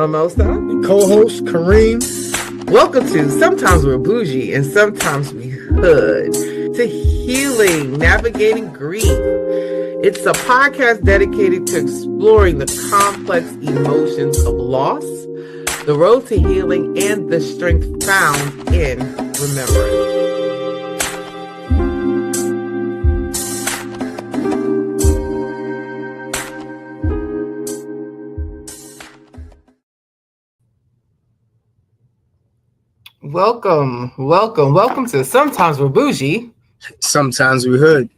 Mimosa. And co-host Kareem. Welcome to Sometimes We're Boujee and Sometimes We Hood, to healing, navigating grief. It's a podcast dedicated to exploring the complex emotions of loss, the road to healing, and the strength found in remembrance. Welcome to Sometimes We're Boujee. Sometimes We Hood.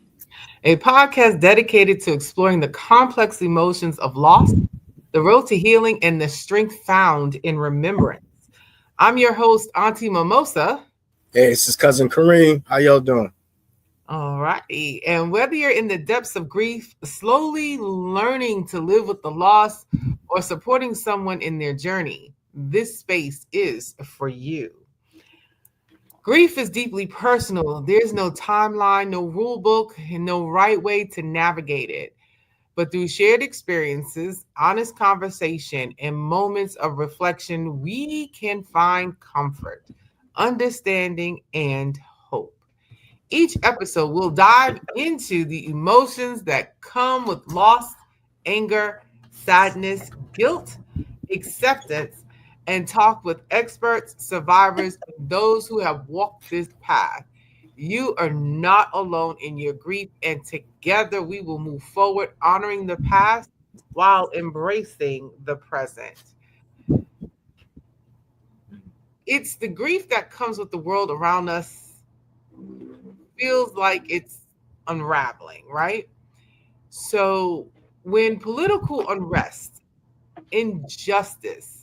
A podcast dedicated to exploring the complex emotions of loss, the road to healing, and the strength found in remembrance. I'm your host, Auntie Mimosa. Hey, this is Cousin Kareem. How y'all doing? All righty. And whether you're in the depths of grief, slowly learning to live with the loss, or supporting someone in their journey, this space is for you. Grief is deeply personal. There's no timeline, no rule book, and no right way to navigate it. But through shared experiences, honest conversation, and moments of reflection, we can find comfort, understanding, and hope. Each episode will dive into the emotions that come with loss, anger, sadness, guilt, acceptance, and talk with experts, survivors, and those who have walked this path. You are not alone in your grief, and together we will move forward, honoring the past while embracing the present. It's the grief that comes with the world around us, feels like it's unraveling, right? So when political unrest, injustice,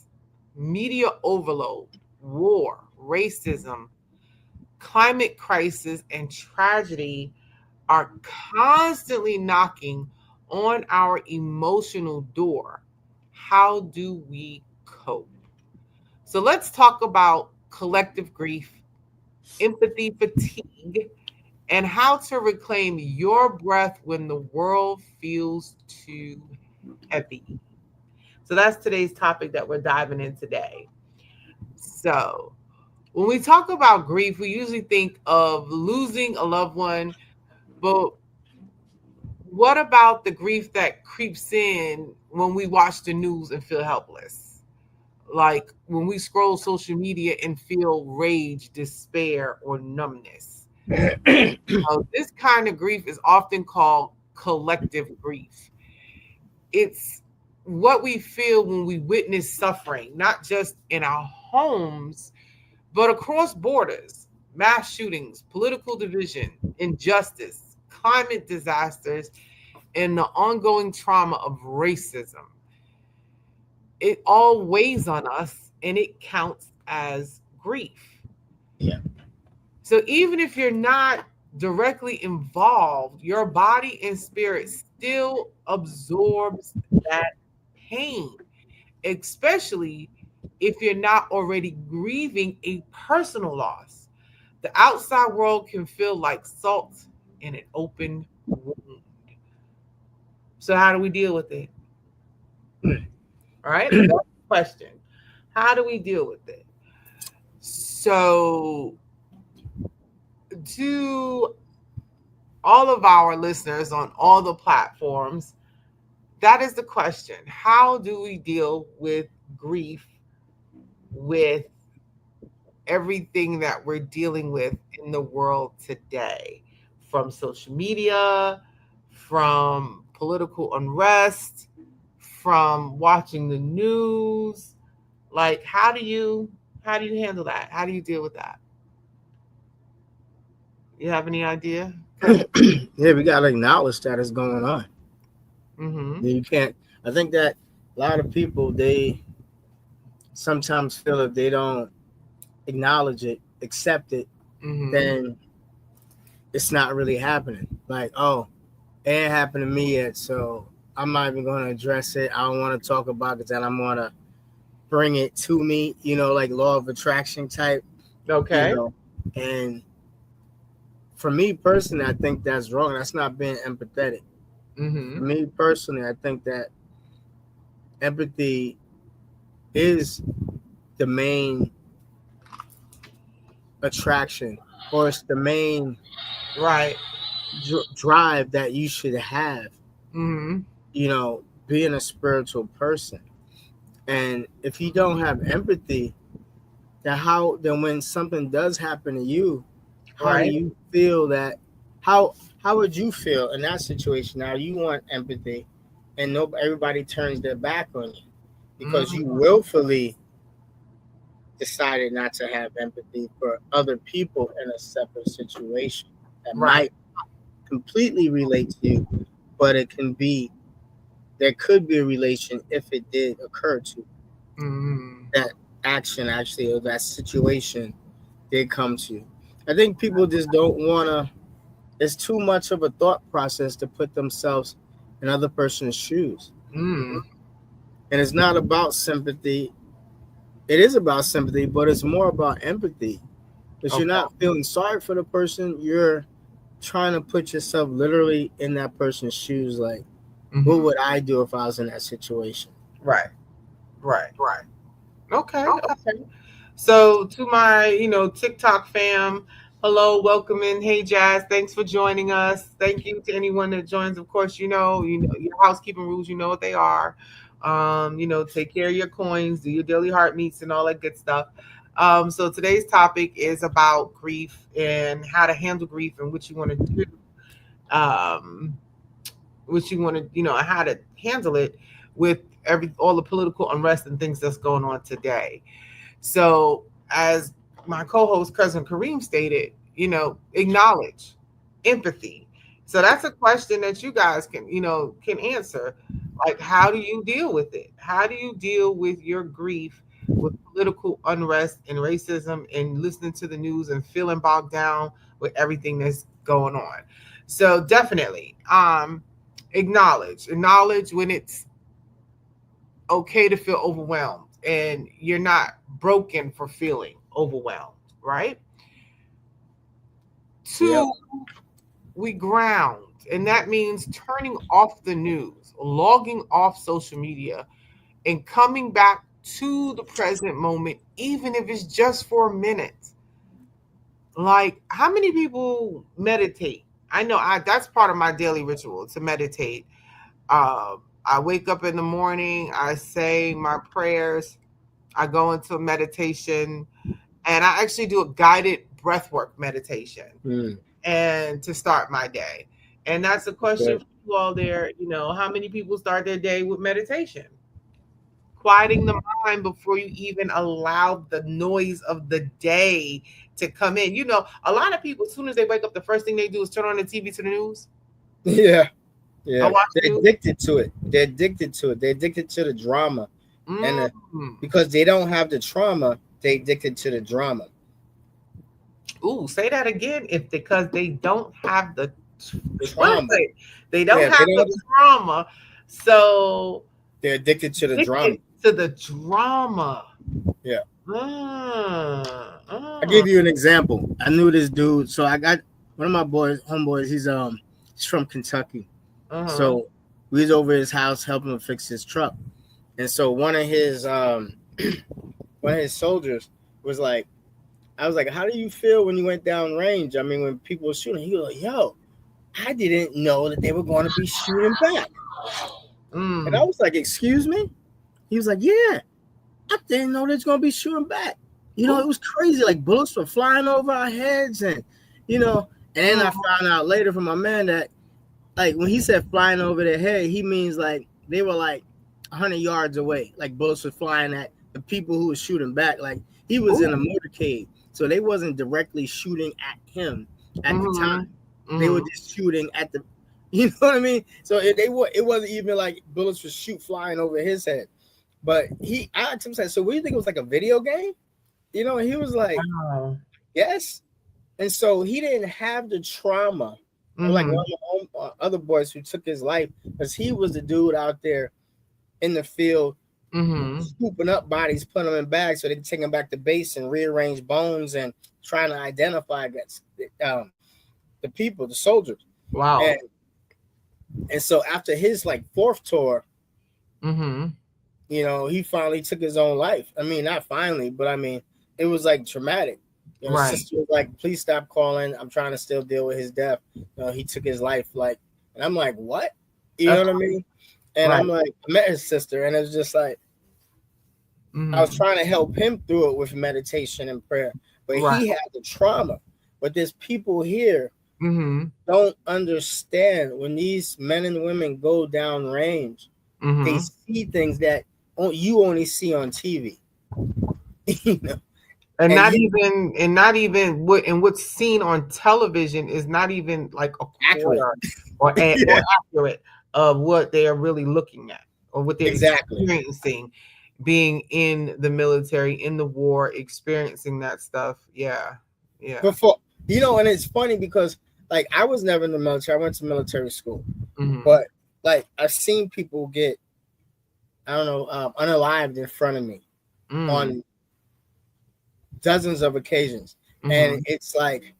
media overload, war, racism, climate crisis, and tragedy are constantly knocking on our emotional door, how do we cope? So let's talk about collective grief, empathy fatigue, and how to reclaim your breath when the world feels too heavy. So that's today's topic that we're diving in today. So when we talk about grief, we usually think of losing a loved one, but what about the grief that creeps in when we watch the news and feel helpless? Like when we scroll social media and feel rage, despair, or numbness. This kind of grief is often called collective grief. It's what we feel when we witness suffering, not just in our homes, but across borders, mass shootings, political division, injustice, climate disasters, and the ongoing trauma of racism. It all weighs on us and it counts as grief. Yeah. So even if you're not directly involved, your body and spirit still absorbs that pain, especially if you're not already grieving a personal loss. The outside world can feel like salt in an open wound. So how do we deal with it? All right, that's the question. How do we deal with it? So to all of our listeners on all the platforms, that is the question. How do we deal with grief, with everything that we're dealing with in the world today? From social media, from political unrest, from watching the news. Like, how do you handle that? How do you deal with that? You have any idea? Yeah, we gotta acknowledge that it's going on. Mm-hmm. You can't. I think that a lot of people, they sometimes feel if they don't acknowledge it, accept it, Mm-hmm. then it's not really happening. Like, oh, it ain't happened to me yet, so I'm not even going to address it. I don't want to talk about it. That I'm going to bring it to me. Like law of attraction type. Okay. And for me personally, I think that's wrong. That's not being empathetic. Mm-hmm. For me personally, I think that empathy is the main attraction, or it's the main Right. drive that you should have, Mm-hmm. being a spiritual person. And if you don't have empathy, then when something does happen to you, how do Right. you feel that how would you feel in that situation? Now you want empathy, and everybody turns their back on you because you Mm-hmm. willfully decided not to have empathy for other people in a separate situation that Right. might completely relate to you, but there could be a relation if it did occur to you. Mm-hmm. That action actually, or that situation did come to you. I think people just don't want to, it's too much of a thought process to put themselves in other person's shoes. Mm. And it's not about sympathy. It is about sympathy, but it's more about empathy. Because you're Okay. not feeling sorry for the person, you're trying to put yourself literally in that person's shoes. Like, what Mm-hmm. would I do if I was in that situation? Right. Right. Okay. Okay. So to my, TikTok fam, hello, welcome in. Hey Jazz, thanks for joining us. Thank you to anyone that joins. Of course, you know your housekeeping rules, you know what they are. Take care of your coins, do your daily heart meets and all that good stuff. So today's topic is about grief and how to handle grief and what you want to do. Um, what you want to, how to handle it with all the political unrest and things that's going on today. So, as my co-host cousin Kareem stated, acknowledge empathy. So that's a question that you guys can answer. Like, how do you deal with it? How do you deal with your grief with political unrest and racism and listening to the news and feeling bogged down with everything that's going on? So definitely, acknowledge when it's okay to feel overwhelmed and you're not broken for feeling overwhelmed, right? Yep. Two, we ground, and that means turning off the news, logging off social media, and coming back to the present moment, even if it's just for a minute. Like, how many people meditate? I know that's part of my daily ritual to meditate. I wake up in the morning, I say my prayers, I go into meditation, and I actually do a guided breathwork meditation Mm, and to start my day. And that's a question good. for you all there. How many people start their day with meditation? Quieting the mind before you even allow the noise of the day to come in. A lot of people, as soon as they wake up, the first thing they do is turn on the TV to the news. Yeah. I Yeah. watch the They're news. addicted to it. They're addicted to it. They're addicted to the drama. And Mm. because they don't have the trauma, they addicted to the drama. Ooh, say that again. If because they don't have what is Trauma. it? They don't Yeah, have they don't the have the, trauma, so they're addicted to the addicted drama. to the drama. Yeah. Ah, I ah, give you an example. I knew this dude. So I got one of my homeboys, he's from Kentucky. uh-huh. So we was over his house helping him fix his truck. And so one of his soldiers was like, I was like, how do you feel when you went down range? I mean, when people were shooting, he was like, yo, I didn't know that they were going to be shooting back. And I Mm. was like, excuse me? He was like, yeah, I didn't know they was going to be shooting back. Ooh, It was crazy. Like bullets were flying over our heads. You know, and then I mm, found out later from my man that, like, when he said flying over their head, he means like they were like 100 yards away. Like bullets were flying at the people who was shooting back. Like he was in a ooh, motorcade. So they wasn't directly shooting at him at the time. mm-hmm, They were mm-hmm. just shooting at the, you know what I mean? So it wasn't even like bullets would shoot flying over his head. But I asked him, said, so what do you think it was, like a video game? And he was like, Wow. yes. And so he didn't have the trauma of like one Mm-hmm, of my other boys who took his life, because he was the dude out there in the field mm-hmm. scooping up bodies, putting them in bags so they can take them back to base and rearrange bones and trying to identify the people, the soldiers. And Wow. and so after his like fourth tour, Mm-hmm. he finally took his own life. I mean, not finally, but I mean, it was like traumatic. His Right. sister was like, "Please stop calling. I'm trying to still deal with his death." He took his life, like, and I'm like, "What?" You know That's what I mean? And right. I'm like, I met his sister, and it was just like I was Hmm. trying to help him through it with meditation and prayer, but Right. he had the trauma. But there's people here Hmm. don't understand when these men and women go down range, they Hmm. see things that you only see on TV. you know, And and not you even, what's seen on television is not even like a accurate. quarter or Yeah, accurate of what they are really looking at or what they're exactly. experiencing, being in the military, in the war, experiencing that stuff. Yeah. Yeah. Before and it's funny because like I was never in the military. I went to military school, Hmm. but like I've seen people get I don't know unalived in front of me Mm. on dozens of occasions, and Hmm. it's like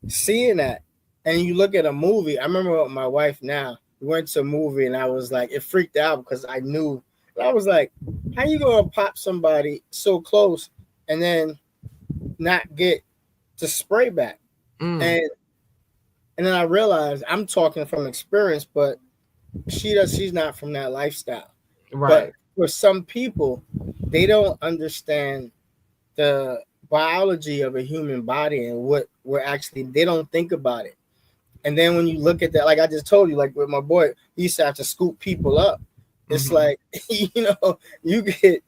seeing that. And you look at a movie. I remember with my wife now. We went to a movie, and I was like, it freaked out because I knew. And I was like, how you gonna pop somebody so close and then not get to spray back? Mm. And and then I realized I'm talking from experience, but she's not from that lifestyle. But Right. for some people, they don't understand the biology of a human body and what we're actually they don't think about it. And then when you look at that, like I just told you, like with my boy, he used to have to scoop people up. It's Hmm. like, you get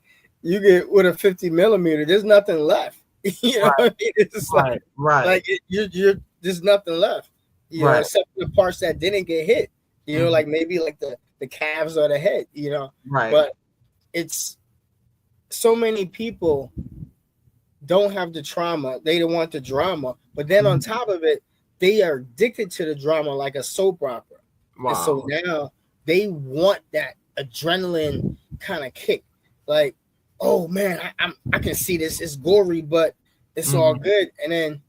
with a 50 millimeter, there's nothing left. What I Right. mean? It's just Right. Right. you're there's nothing left. Right. Except for the parts that didn't get hit. Hmm. Like maybe like the calves or the head. Right. But it's so many people don't have the trauma. They don't want the drama. But then on Mhm. top of it, they are addicted to the drama like a soap opera. And so Wow. now they want that adrenaline kind of kick. Like, oh man, I can see this. It's gory, but it's all Hmm. good. And then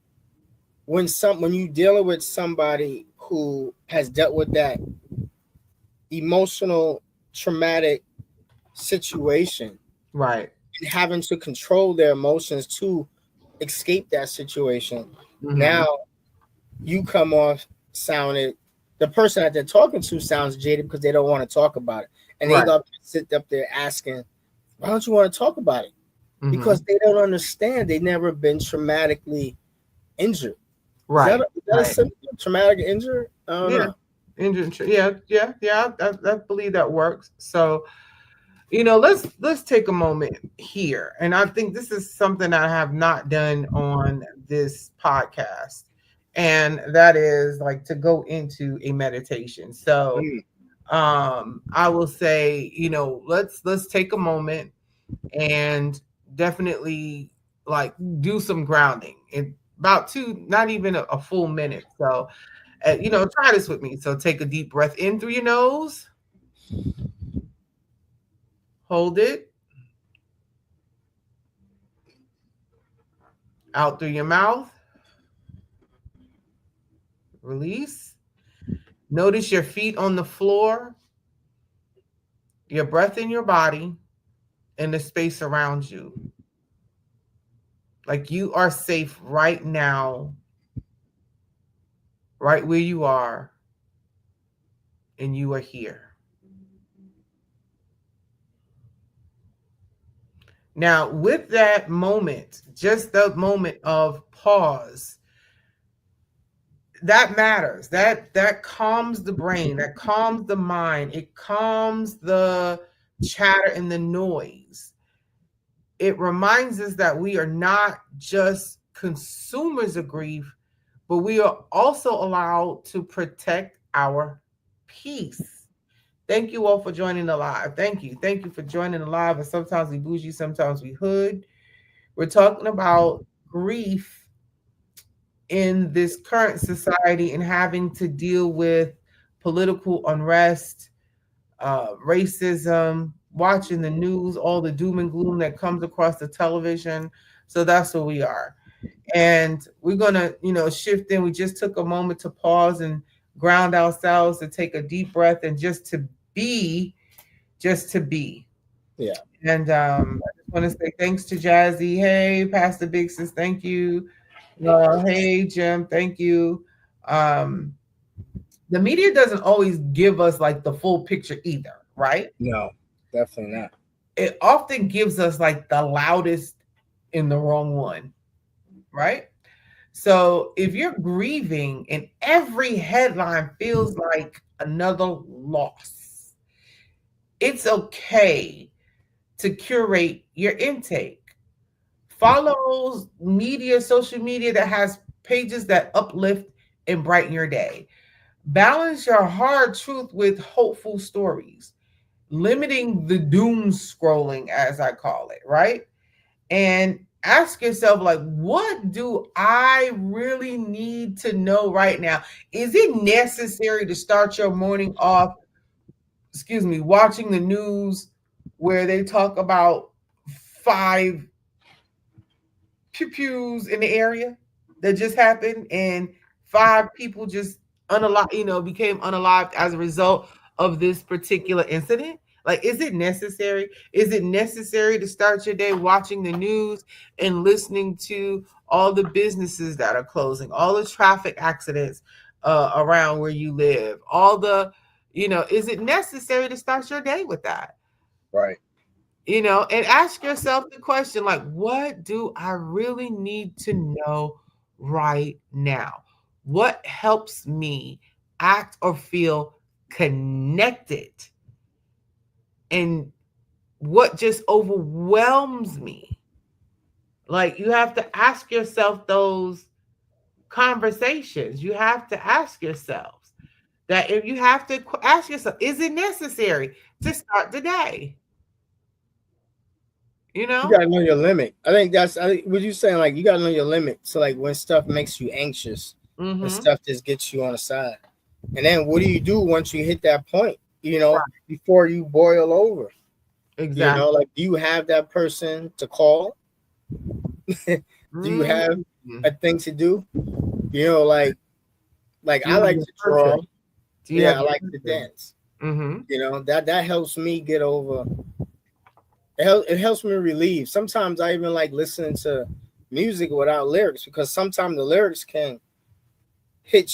when you dealing with somebody who has dealt with that emotional traumatic situation Right. and having to control their emotions to escape that situation. Hmm. Now you come off sounded the person that they're talking to sounds jaded because they don't want to talk about it. And they Right. love to sit up there asking, why don't you want to talk about it? Hmm. Because they don't understand. They've never been traumatically injured. Right. Is that a Right. simple traumatic injury? I don't Yeah. know. Yeah. Yeah. Yeah. I believe that works. So, let's take a moment here, and I think this is something I have not done on this podcast, and that is like to go into a meditation. So, Mm, I will say, let's take a moment and definitely like do some grounding in about two, not even a full minute. So, try this with me. So, take a deep breath in through your nose, hold it out through your mouth, release. Notice your feet on the floor, your breath in your body, and the space around you. Like you are safe right now, right where you are, and you are here. Now, with that moment, just the moment of pause, that matters. That calms the brain, that calms the mind, it calms the chatter and the noise. It reminds us that we are not just consumers of grief, but we are also allowed to protect our peace. Thank you all for joining the live. Thank you. Thank you for joining the live. And sometimes we bougie, sometimes we hood. We're talking about grief in this current society and having to deal with political unrest, racism, watching the news, all the doom and gloom that comes across the television. So that's where we are. And we're going to, shift in. We just took a moment to pause and ground ourselves, to take a deep breath and just to be, just to be. yeah. And I just want to say thanks to Jazzy. Hey, Pastor Big Sis, thank you. Hey, Jim, thank you. Um, the media doesn't always give us like the full picture either, right? No, definitely not. It often gives us like the loudest in the wrong one, right? So if you're grieving and every headline feels like another loss, it's okay to curate your intake. Follow media, social media that has pages that uplift and brighten your day. Balance your hard truth with hopeful stories, limiting the doom scrolling, as I call it, right? And ask yourself, like, what do I really need to know right now? Is it necessary to start your morning off, excuse me, watching the news where they talk about five pew pews in the area that just happened and five people just unalive, became unalived as a result of this particular incident? Like, is it necessary? Is it necessary to start your day watching the news and listening to all the businesses that are closing, all the traffic accidents around where you live, all the, is it necessary to start your day with that? Right. And ask yourself the question, like, what do I really need to know right now? What helps me act or feel connected? And what just overwhelms me? Like, you have to ask yourself those conversations. You have to ask yourselves that. If you have to ask yourself, is it necessary to start the day? You You know? gotta know your limit. I think what you saying, like you gotta know your limit. So like when stuff makes you anxious and Mm-hmm. stuff just gets you on the side. And then what do you do once you hit that point, Right. before you boil over? Exactly. Like do you have that person to call? Do you Mm. have a thing to do? Like Do I you have like your to person? draw. Do you have Yeah, I your like to person? dance. Mhm. That helps me get over. It helps me relieve. Sometimes I even like listening to music without lyrics because sometimes the lyrics can hit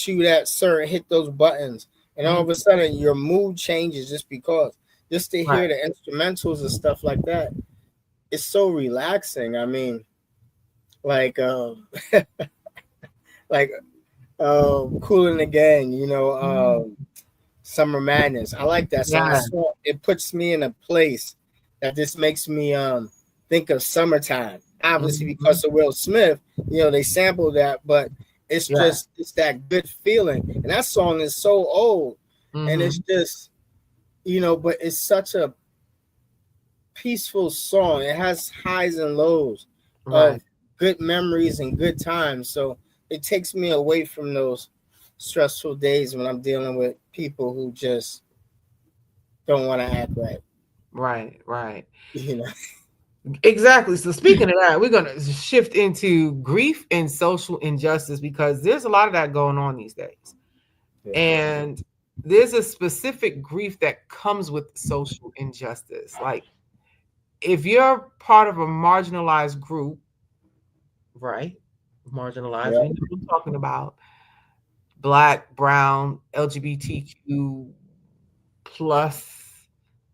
those buttons, and all Mhm. of a sudden your mood changes just because. Just to Right. hear the instrumentals and stuff like that, it's so relaxing. I mean, like like Cool in the Gang, Mm. Summer Madness. I like that song. Yeah. It puts me in a place that just makes me think of summertime. Obviously Mhm. because of Will Smith, they sample that, but Yeah. it's that good feeling. And that song is so old. And it's Mhm. just, but it's such a peaceful song. It has highs and lows Right. of good memories and good times. So it takes me away from those stressful days when I'm dealing with people who just don't want to act right. Right. Right. You know. Exactly. So speaking of that, we're gonna shift into grief and social injustice because there's a lot of that going on these days, Yeah. and there's a specific grief that comes with social injustice. Like, if you're part of a marginalized group, right? Marginalized. Yeah. We know what I'm talking about. Black, brown, LGBTQ plus,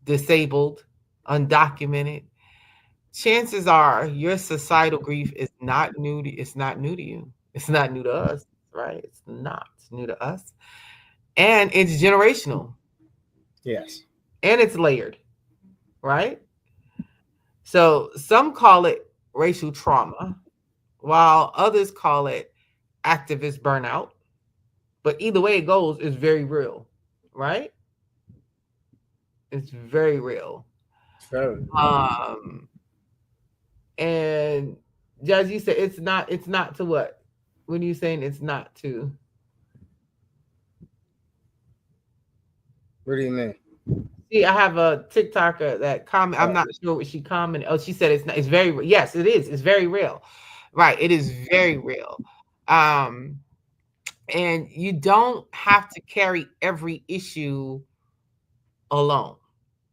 disabled, undocumented. Chances are your societal grief is not new to it's not new to you. It's not new to us, right? It's not new to us. And it's generational Yes. and it's layered, right? So some call it racial trauma, while others call it activist burnout. But either way it goes, it's very real, right? It's very real. Very. Um, and as you said, it's not to what? When you saying it's not to? What do you mean? See, I have a TikToker that comment. I'm Oh, not sure what she commented. Oh, she said it's not. It's very. Yes, it is. It's very real. Right. It is very real. Um, and you don't have to carry every issue alone.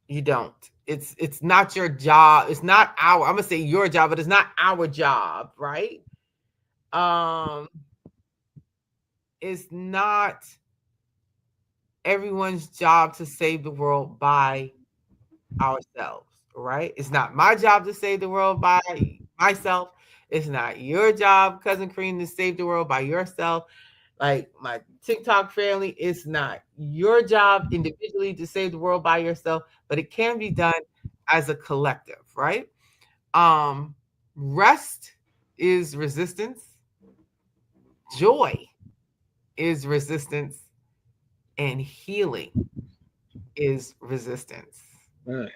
You don't. it's not your job. It's not our, I'm gonna say your job, but it's not our job, right? Um, it's not everyone's job to save the world by ourselves, right? It's not my job to save the world by myself. It's not your job, cousin Kareem, to save the world by yourself. Like my TikTok family, it's not your job individually to save the world by yourself, but it can be done as a collective, right? Um, Rest is resistance, joy is resistance, and healing is resistance. Right.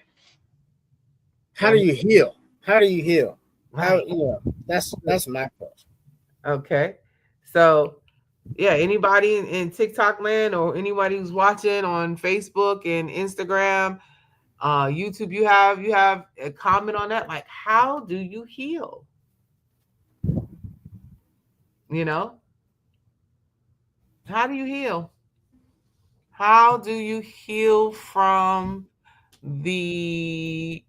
How Go do ahead. you heal? How do you heal? How Right. that's my question. Okay. So yeah, anybody in TikTok land or anybody who's watching on Facebook and Instagram, YouTube, you have a comment on that. Like, how do you heal? You know, how do you heal? How do you heal from the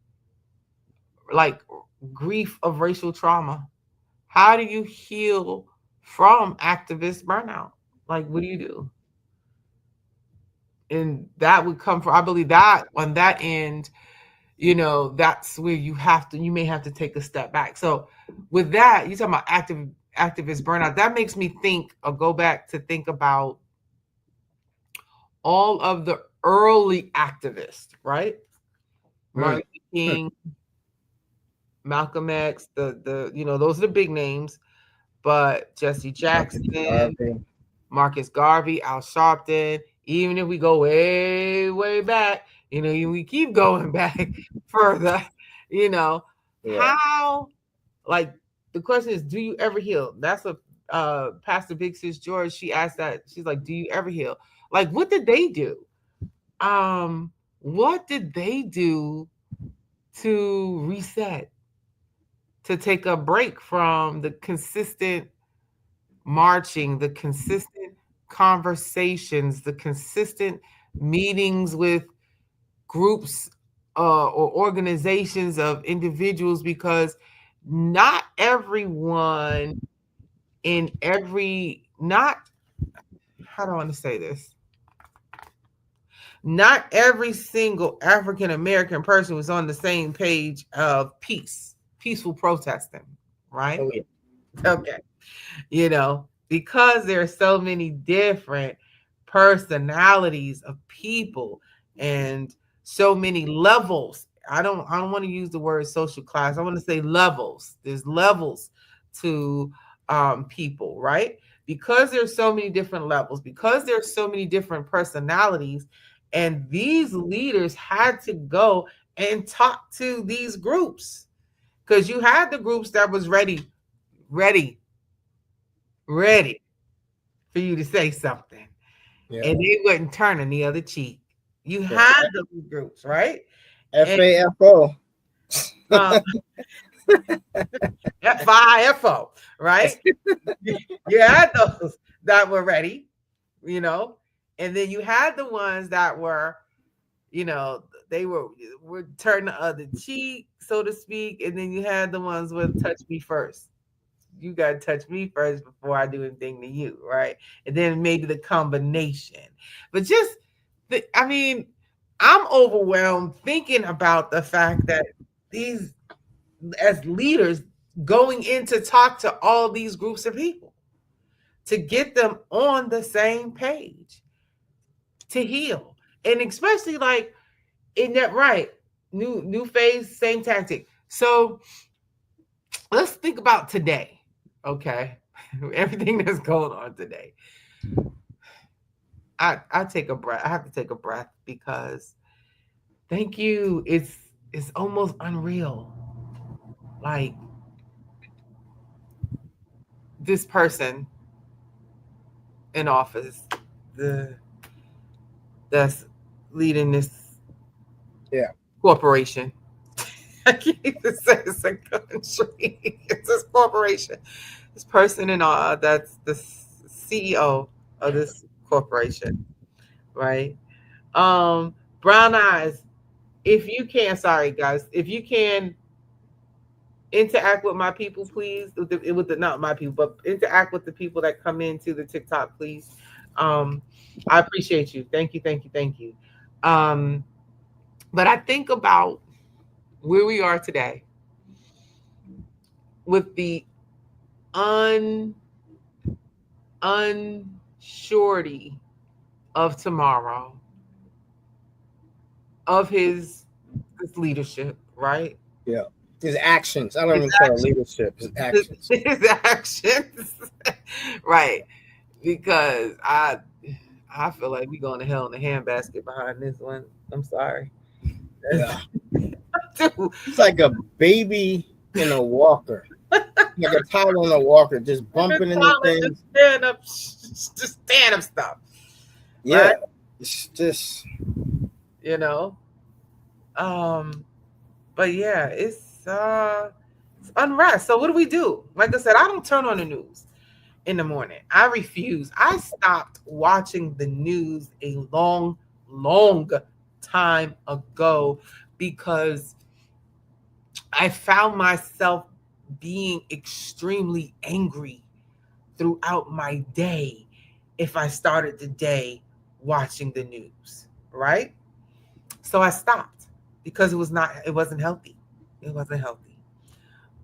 like grief of racial trauma? How do you heal from activist burnout? Like, what do you do? And that would come from, I believe that on that end, that's where you may have to take a step back. So with that, you talking about activist burnout, that makes me think or go back to think about all of the early activists, right? Mm. Martin Luther King, Malcolm X, the those are the big names, but Jesse Jackson, Okay. Marcus Garvey, Al Sharpton, even if we go way, way back, we keep going back further, you know, Yeah. how, like, the question is, do you ever heal? That's a Pastor Big Sis George, she asked that. She's like, do you ever heal? Like, what did they do? What did they do to reset, to take a break from the consistent marching, the consistent conversations, the consistent meetings with groups or organizations of individuals? Because not everyone in every, not, how do I want to say this? Not every single African American person was on the same page of peaceful protesting, right? Oh yeah. Okay. Because there are so many different personalities of people and so many levels. I don't want to use the word social class. I want to say levels. There's levels to people, right? Because there's so many different levels, because there's so many different personalities, and these leaders had to go and talk to these groups, because you had the groups that was ready ready for you to say something, Yeah. and they wouldn't turn on the other cheek. You Yeah. had those groups, right? And FAFO. um, FIFO, right? You had those that were ready, you know, and then you had the ones that were, they were turn the other cheek, so to speak, and then you had the ones with touch me first. You got to touch me first before I do anything to you, right? And then maybe the combination. But just, I mean, I'm overwhelmed thinking about the fact that these, as leaders, going in to talk to all these groups of people to get them on the same page to heal. And especially like in that, right, new phase, same tactic. So let's think about today, okay? Everything that's going on today. I take a breath. I have to take a breath because thank you. It's almost unreal. Like this person in office, the that's leading this Yeah. corporation. I can't even say it's a country. It's this corporation. This person in that's the CEO of this corporation, right? Brown eyes, If you can, sorry guys, if you can interact with my people, please. With the not my people, but interact with the people that come into the TikTok, please. Um, I appreciate you. Thank you, thank you, thank you. Um, but I think about where we are today with the un unsurety of tomorrow, of his leadership, right? Yeah. His actions. I don't His even call it actions, leadership. His actions. his actions, right? Because I feel like we going to hell in a handbasket behind this one. I'm sorry. Yeah. Dude, He's like a baby in a walker. Like a toddler in a walker, just the bumping into toddler things. just stand up stuff, Yeah. right? It's just You know. Um, but yeah, it's unrest. So what do we do? Like I said, I don't turn on the news in the morning. I refuse. I stopped watching the news a long time ago because I found myself being extremely angry throughout my day if I started the day watching the news, right? So I stopped because it wasn't healthy. It wasn't healthy.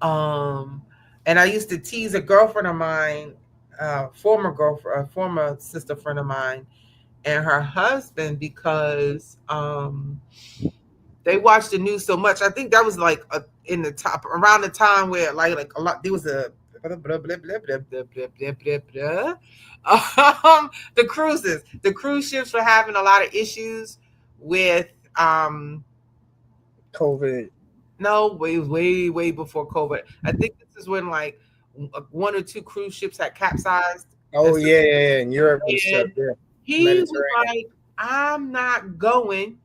Um and I used to tease a girlfriend of mine, a former sister friend of mine, and her husband because they watched the news so much. I think that was like in the top around the time where like a lot there was a the cruises. The cruise ships were having a lot of issues with um COVID. no, way before COVID. I think this is when like one or two cruise ships had capsized. Oh And so yeah, yeah, yeah. In Europe and stuff. and Yeah. he was Mediterranean. like, I'm not going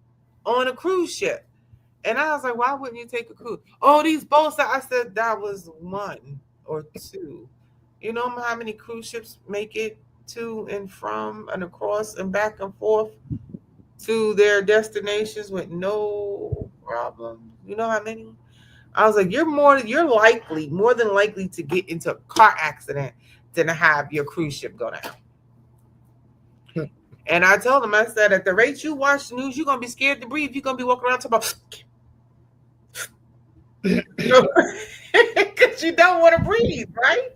on a cruise ship. And I was like, why wouldn't you take a cruise? Oh, these boats. I said that was one or two. You know how many cruise ships make it to and from and across and back and forth to their destinations with no problem? You know how many? I was like, you're more than likely to get into a car accident than to have your cruise ship go down. And I told him, I said, at the rate you watch the news, you're gonna be scared to breathe. You're gonna be walking around talking about because you don't want to breathe, right?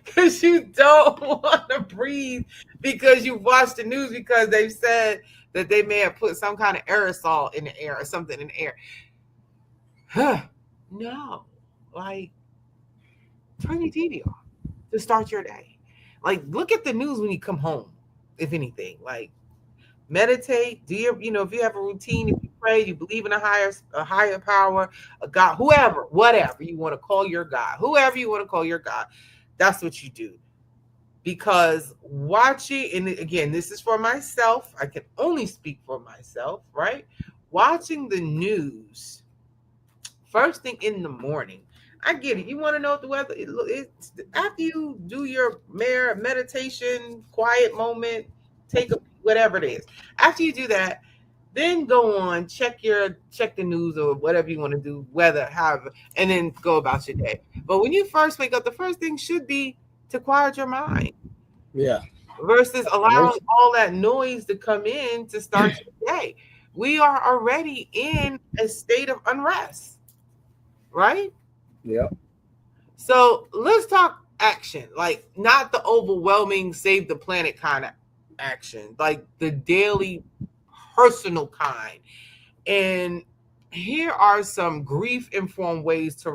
Because you don't want to breathe because you watched the news because they've said that they may have put some kind of aerosol in the air or something in the air. No, like turn your TV off to start your day. Like look at the news when you come home, if anything. Like meditate, do your, if you have a routine, if you pray, you believe in a higher power, a God, whoever, whatever you want to call your God, whoever you want to call your God, that's what you do. Because watching, and again, this is for myself, I can only speak for myself, right? Watching the news first thing in the morning. I get it. You want to know what the weather it's after you do your meditation, quiet moment, take a whatever it is. After you do that, then go on, check the news or whatever you want to do, weather, however, and then go about your day. But when you first wake up, the first thing should be to quiet your mind Yeah. versus allowing Affirmation. all that noise to come in to start your day. We are already in a state of unrest, right? Yeah. So let's talk action, like not the overwhelming save the planet kind of action, like the daily personal kind. And here are some grief informed ways to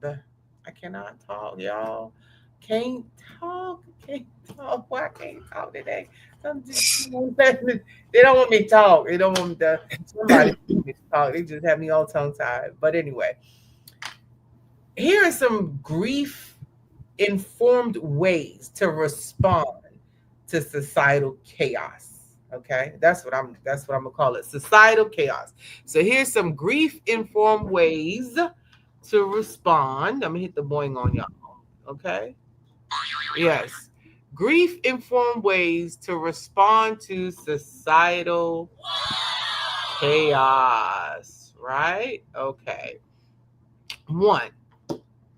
I cannot talk, y'all. Can't talk, can't talk. Why I can't talk today? I'm just, they don't want me to talk. They don't want me to. Somebody want me to talk. They just have me all tongue tied. But anyway, here are some grief informed ways to respond to societal chaos. Okay, that's what I'm gonna call it, societal chaos. So here's some grief informed ways to respond. I'm gonna hit the boing on y'all. Okay, yes, grief informed ways to respond to societal chaos, right? Okay. One,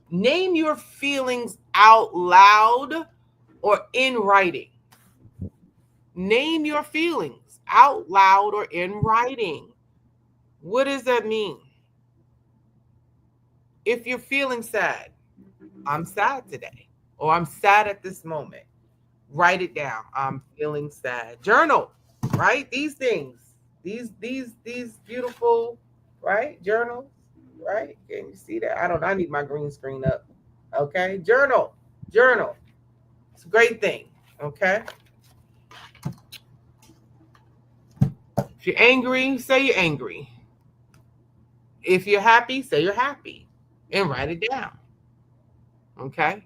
name your feelings out loud or in writing. Name your feelings out loud or in writing. What does that mean? If you're feeling sad, I'm sad today, or I'm sad at this moment, write it down. I'm feeling sad. Journal, right? These things, these beautiful, right? Journals, right? Can you see that? I need my green screen up. Okay, journal, journal. It's a great thing. Okay, if you're angry, say you're angry. If you're happy, say you're happy, and write it down. Okay.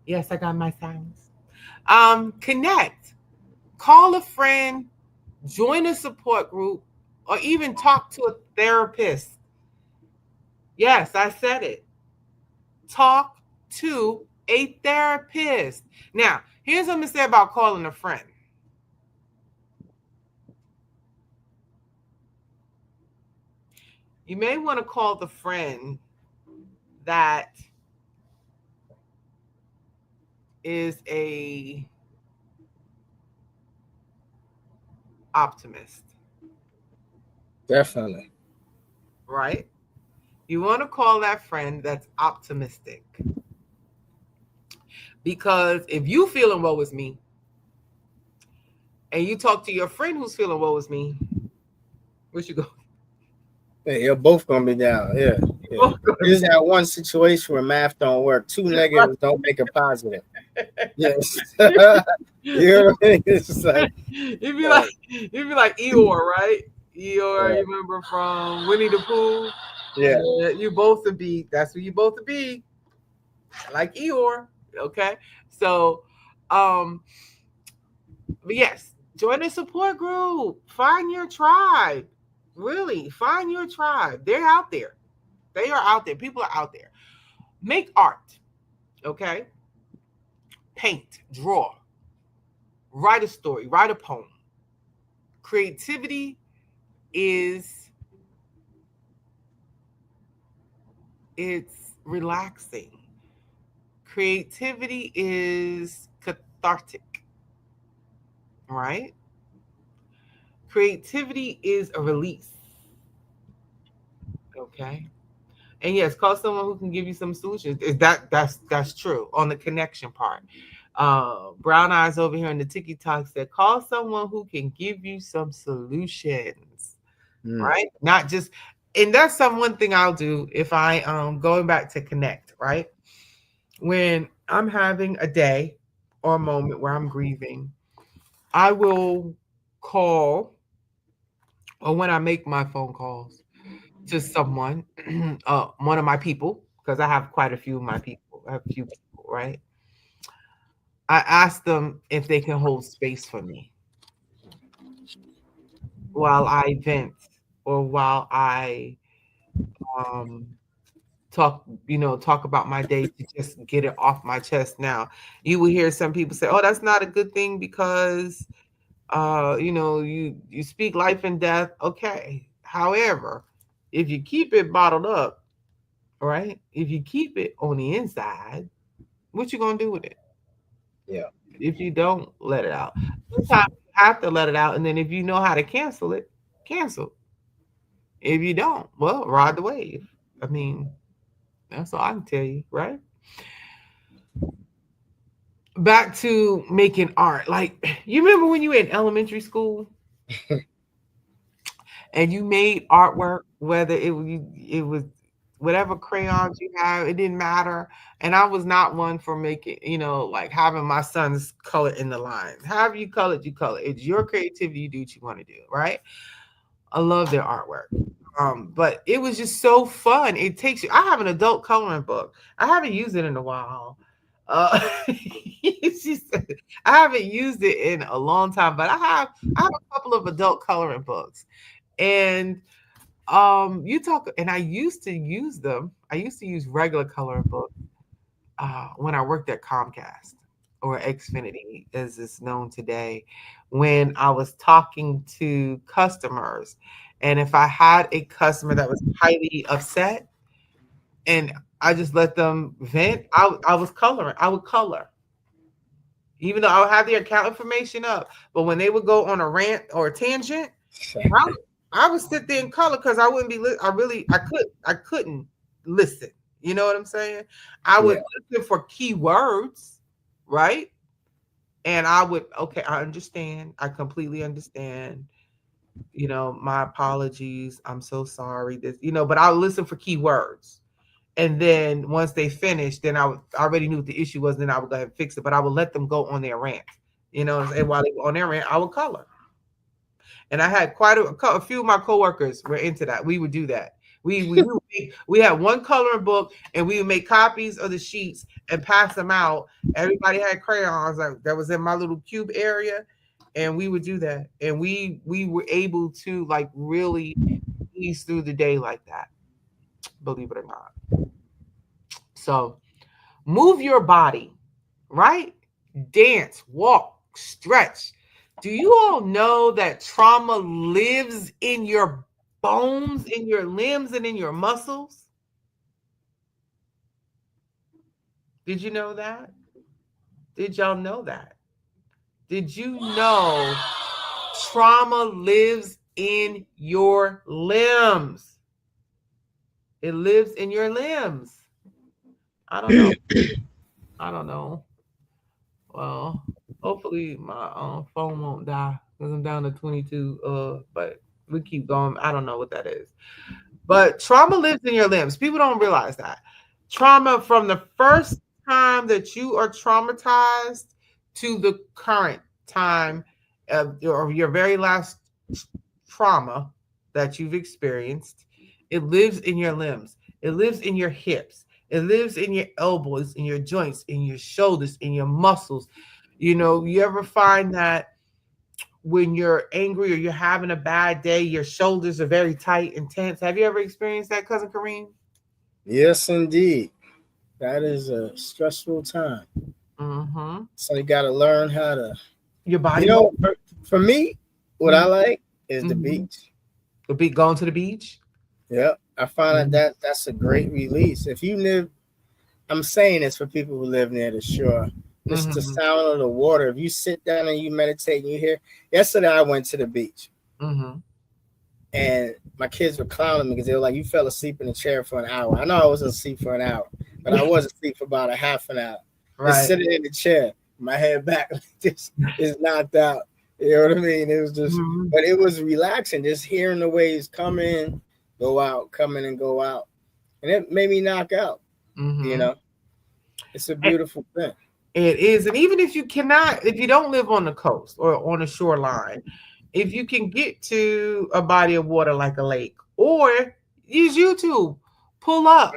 Yes, I got my silence. Connect. Call a friend, join a support group, or even talk to a therapist. Yes, I said it. Talk to a therapist. Now, here's something to say about calling a friend. You may want to call the friend that is a optimist, Definitely. right? You want to call that friend that's optimistic. Because if you feeling woe is me, and you talk to your friend who's feeling woe is me, what you go? Yeah, you're both gonna be down. Yeah, You yeah. both gonna This is be that one situation where math don't work. Two right. negatives don't make a positive. Yes. You know what I mean? It's just like, uh, You'd be like Eeyore, right? Eeyore, uh, you remember from Winnie the Pooh? yeah, Yeah, you both would be. That's who you both would be, like Eeyore. Okay, so, um, but yes, join a support group. Find your tribe. Really, find your tribe. They're out there. They are out there. People are out there. Make art. Okay, paint, draw, write a story, write a poem. Creativity is it's relaxing. Creativity is cathartic, right? Creativity is a release, okay? And yes, call someone who can give you some solutions. Is that's true on the connection part. Brown Eyes over here in the Tiki Talk said, call someone who can give you some solutions, mm, right? Not just, and that's some one thing I'll do if I going back to connect, right? When I'm having a day or a moment where I'm grieving, I will call, or when I make my phone calls to someone, one of my people, because I have quite a few of my people, I have a few people, right? I ask them if they can hold space for me while I vent, or while I um talk about my day to just get it off my chest. Now, you will hear some people say, oh, that's not a good thing because you speak life and death. Okay, however, if you keep it bottled up, right, if you keep it on the inside, what you gonna do with it yeah, if you don't let it out? Sometimes you have to let it out, and then if you know how to cancel it, cancel. If you don't, well, ride the wave. I mean, that's all I can tell you, right? Back to making art. Like, you remember when you were in elementary school and you made artwork, whether it was whatever crayons you have, it didn't matter. And I was not one for making, like having my sons color in the lines. However you color it, you color. It's your creativity. You do what you want to do, right? I love their artwork. But it was just so fun. It takes you. I have an adult coloring book. I haven't used it in a while. She said, I haven't used it in a long time, but I have a couple of adult coloring books. And you talk, and I used to use them. I used to use regular coloring books when I worked at Comcast or Xfinity as it's known today, when I was talking to customers. And if I had a customer that was highly upset and I just let them vent, I was coloring. I would color, even though I would have their account information up. But when they would go on a rant or a tangent, I, I would sit there and color because I wouldn't be. I couldn't listen. You know what I'm saying? I would Yeah. listen for keywords, right? And I would, okay, I understand. I completely understand. My apologies. I'm so sorry. But I'll listen for keywords. And then once they finished, then I already knew what the issue was. Then I would go ahead and fix it. But I would let them go on their rant. And while they were on their rant, I would color. And I had quite a few of my coworkers were into that. We would do that. We had one coloring book, and we would make copies of the sheets and pass them out. Everybody had crayons that was in my little cube area, and we would do that. And we were able to like really ease through the day like that. Believe it or not. So move your body, right? Dance, walk, stretch. Do you all know that trauma lives in your bones, in your limbs, and in your muscles? Did you know that? Did y'all know that? Did you know trauma lives in your limbs? It lives in your limbs. I don't know. I don't know. Well, hopefully my phone won't die because I'm down to 22. But we keep going. I don't know what that is. But trauma lives in your limbs. People don't realize that. Trauma from the first time that you are traumatized to the current time of your very last trauma that you've experienced, it lives in your limbs. It lives in your hips. It lives in your elbows, in your joints, in your shoulders, in your muscles. You ever find that when you're angry or you're having a bad day, your shoulders are very tight and tense? Have you ever experienced that, Cousin Kareem? Yes, indeed. That is a stressful time. Mm-hmm. So you got to learn how to, Your you body moves. know, for me, what I like is the Mm-hmm. beach. Going to the beach. Yep. I find Mm-hmm. that's a great release. If you live, I'm saying this for people who live near the shore. It's the Mm-hmm. sound of the water. If you sit down and you meditate and you hear, yesterday I went to the beach Mm-hmm. and my kids were clowning me because they were like, "You fell asleep in the chair for an hour." I know I wasn't asleep for an hour, but I was asleep for about a half an hour. Just Right. sitting in the chair, my head back, just is knocked out. You know what I mean? It was just, Mm-hmm. but it was relaxing, just hearing the waves come in, go out, come in and go out, and it made me knock out. You Mm-hmm. know, it's a beautiful thing. It is. And even if you don't live on the coast or on a shoreline, if you can get to a body of water like a lake, or use YouTube, pull up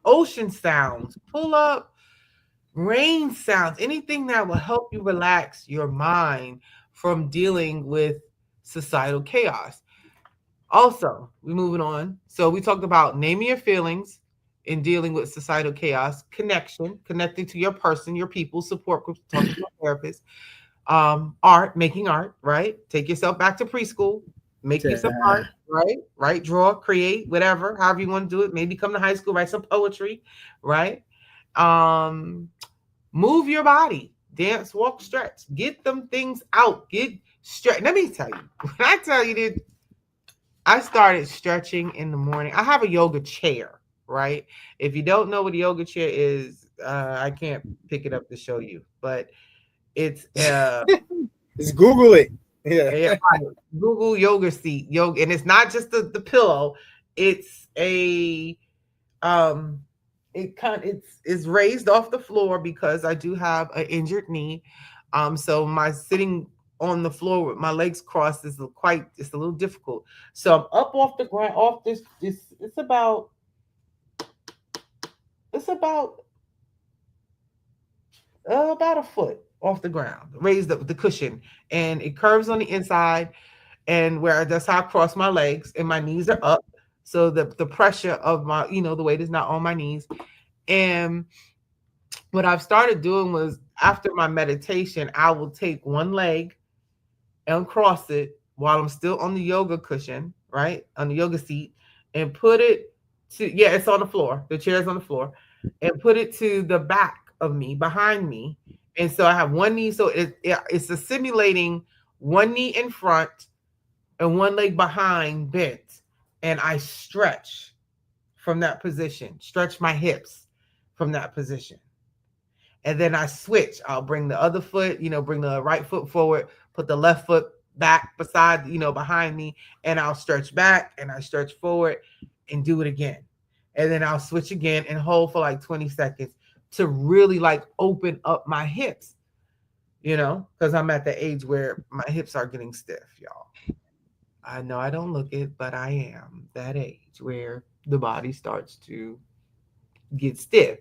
ocean sounds, pull up rain sounds, anything that will help you relax your mind from dealing with societal chaos. Also, we're moving on. So we talked about naming your feelings in dealing with societal chaos, connecting to your person, your people, support groups, talking to a therapist, art, making art, right? Take yourself back to preschool, make you some art, right? Right, draw, create, whatever, however you want to do it. Maybe come to high school, write some poetry, right? Um, Move your body, dance, walk, stretch, get them things out, get stretch. Let me tell you, when I tell you that I started stretching in the morning. I have a yoga chair, right? If you don't know what a yoga chair is, I can't pick it up to show you, but it's Just Google it. Yeah. yeah, right. Google yoga seat, yoga, and it's not just the pillow. It's a um, it's raised off the floor because I do have an injured knee. So my sitting on the floor with my legs crossed is it's a little difficult. So I'm up off the ground, off this it's about a foot off the ground, raised up the cushion, and it curves on the inside, and where that's how I cross my legs, and my knees are up, so the pressure of my the weight is not on my knees. And what I've started doing was after my meditation, I will take one leg and cross it while I'm still on the yoga cushion, right? On the yoga seat, and put it to, yeah, it's on the floor. The chair's on the floor, and put it to the back of me, behind me. And so I have one knee. So it's a simulating one knee in front and one leg behind bent. And I stretch from that position, stretch my hips from that position. And then I switch. I'll bring the other foot, bring the right foot forward, put the left foot back beside, behind me, and I'll stretch back and I stretch forward and do it again. And then I'll switch again and hold for like 20 seconds to really like open up my hips, because I'm at the age where my hips are getting stiff, y'all. I know I don't look it, but I am that age where the body starts to get stiff.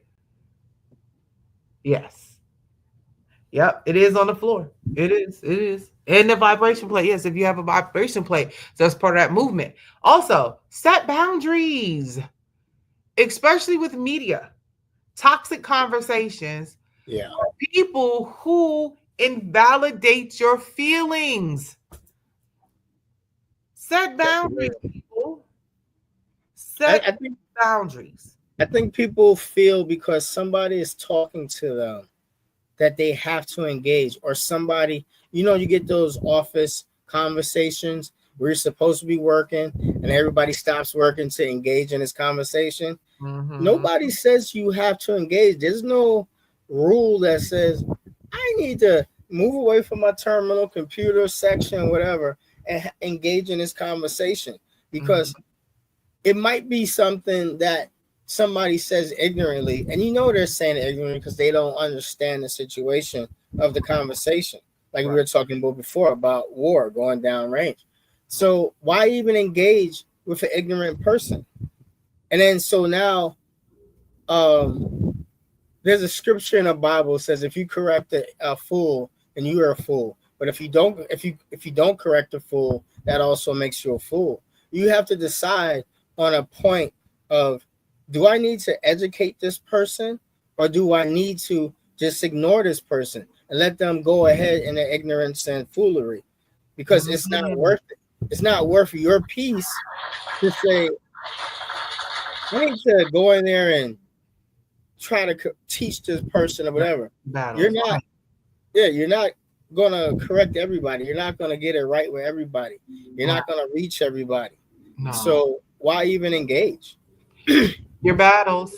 Yes. Yep, it is on the floor. It is. It is. And the vibration plate. Yes, if you have a vibration plate, so that's part of that movement. Also, set boundaries, especially with media, toxic conversations, Yeah. people who invalidate your feelings. Set boundaries, people. Set I think boundaries. people feel because somebody is talking to them that they have to engage, or somebody, you get those office conversations where you're supposed to be working and everybody stops working to engage in this conversation. Mm-hmm. Nobody says you have to engage. There's no rule that says I need to move away from my terminal, computer section, whatever, and engage in this conversation, because Mm-hmm. it might be something that somebody says ignorantly, and they're saying it ignorantly because they don't understand the situation of the conversation. Like we Right. were talking about before about war going down range. So why even engage with an ignorant person? And then so now, there's a scripture in the Bible that says if you correct a fool, then you are a fool. But if you don't correct a fool, that also makes you a fool. You have to decide on a point of, do I need to educate this person, or do I need to just ignore this person and let them go ahead in their ignorance and foolery? Because it's not Mm-hmm. worth it. It's not worth your peace to say, I need to go in there and try to teach this person or whatever. You're Battles. not, yeah, you're not gonna correct everybody. You're not gonna get it right with everybody. You're Right. not gonna reach everybody. No. So why even engage? Your battles.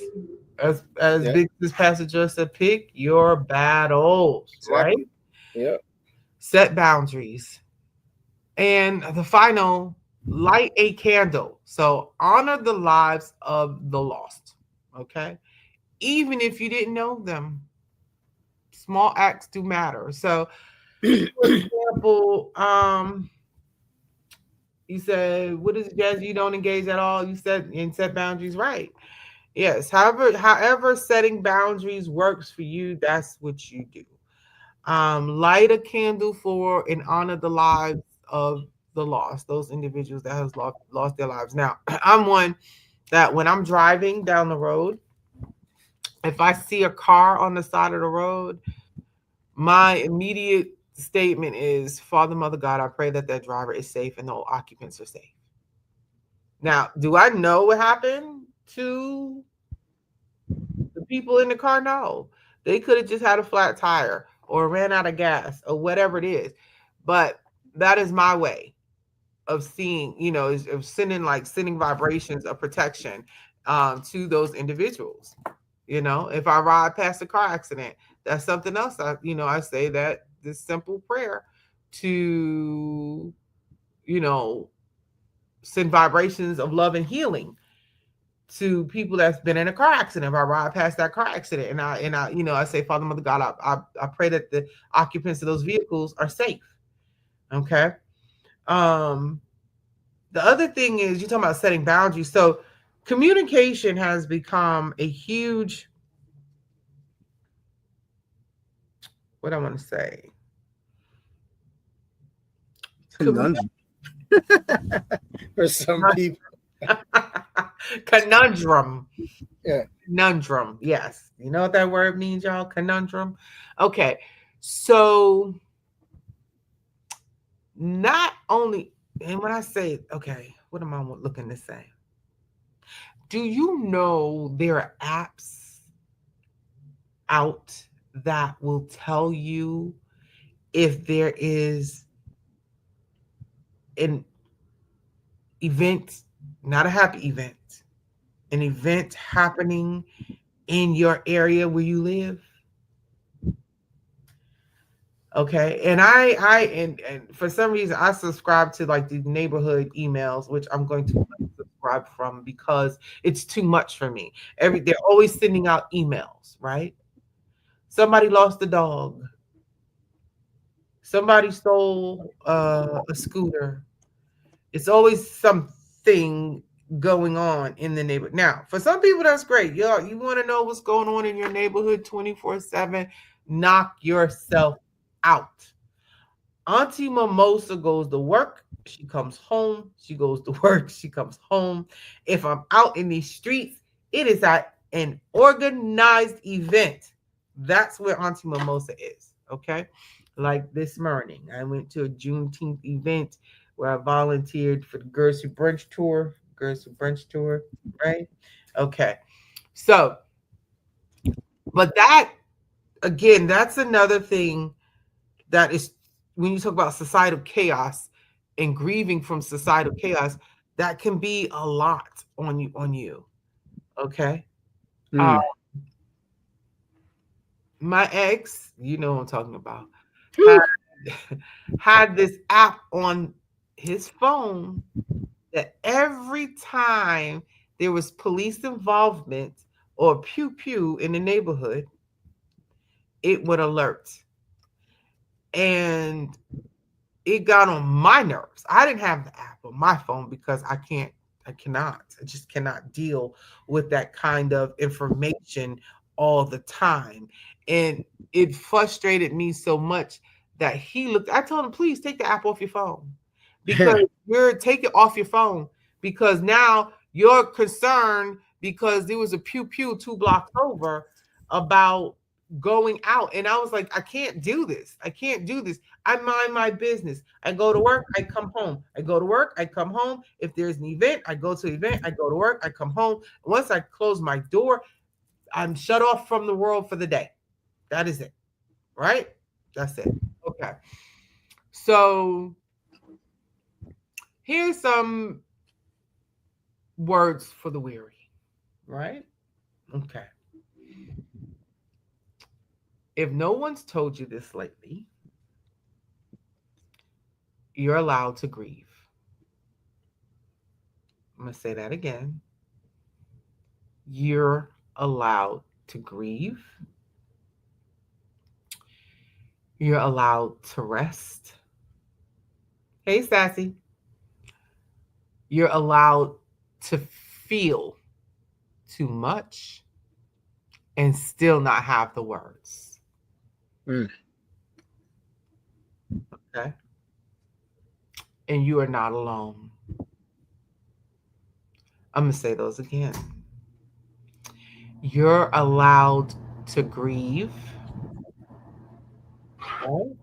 As Yeah, big as Pastor Joe said, pick your battles, right? exactly. Yeah. Set boundaries. And the final, light a candle. So honor the lives of the lost. Okay. Even if you didn't know them, small acts do matter. So, for example, you said, what is it, Jazz? You don't engage at all. You said and set boundaries, right? Yes. However, setting boundaries works for you, that's what you do. Light a candle for and honor the lives of the lost, those individuals that has lost their lives. Now, I'm one that when I'm driving down the road, if I see a car on the side of the road, my immediate statement is, Father, Mother, God, I pray that that driver is safe and all occupants are safe. Now, do I know what happened to the people in the car? No. They could have just had a flat tire or ran out of gas or whatever it is. But that is my way of seeing, of sending vibrations of protection to those individuals. If I ride past a car accident, that's something else. I say that this simple prayer to, you know, send vibrations of love and healing to people that's been in a car accident. If I ride past that car accident I say, Father, Mother, God, I pray that the occupants of those vehicles are safe. Okay. Um, the other thing is, you're talking about setting boundaries. So communication has become a huge, what I want to say, commu- Conundrum for some people. Conundrum. Yeah. Conundrum. Yes. You know what that word means, y'all? Conundrum. Okay. So not only, and when I say, okay, what am I looking to say? Do you know there are apps out that will tell you if there is an event, not a happy event, an event happening in your area where you live? Okay. And and for some reason I subscribe to like these neighborhood emails, which I'm going to unsubscribe from because it's too much for me. They're always sending out emails, right? Somebody lost a dog. Somebody stole a scooter. It's always something going on in the neighborhood. Now, for some people, that's great. You want to know what's going on in your neighborhood 24/7? Knock yourself out. Auntie Mimosa goes to work. She comes home. She goes to work. She comes home. If I'm out in these streets, it is at an organized event. That's where Auntie Mimosa is. Okay. Like this morning, I went to a Juneteenth event where I volunteered for the Girls Who Brunch Tour. Girls Who Brunch Tour, right? Okay. So, but that, again, that's another thing that is, when you talk about societal chaos and grieving from societal chaos, that can be a lot on you. Okay. Uh, my ex, you know what I'm talking about, had had this app on his phone that every time there was police involvement or pew pew in the neighborhood, it would alert. And it got on my nerves. I didn't have the app on my phone because I just cannot deal with that kind of information all the time. And it frustrated me so much that I told him, please take the app off your phone because you're taking it off your phone because now you're concerned because there was a pew pew 2 blocks over about going out. And I was like, I can't do this. I can't do this. I mind my business. I go to work, I come home. I go to work, I come home. If there's an event, I go to the event, I go to work, I come home. Once I close my door, I'm shut off from the world for the day. That is it. Right? That's it. Okay. So here's some words for the weary. Right? Okay. If no one's told you this lately, you're allowed to grieve. I'm going to say that again. You're allowed to grieve. You're allowed to rest. Hey, Sassy. You're allowed to feel too much and still not have the words. Okay. And you are not alone. I'm going to say those again. You're allowed to grieve. Right?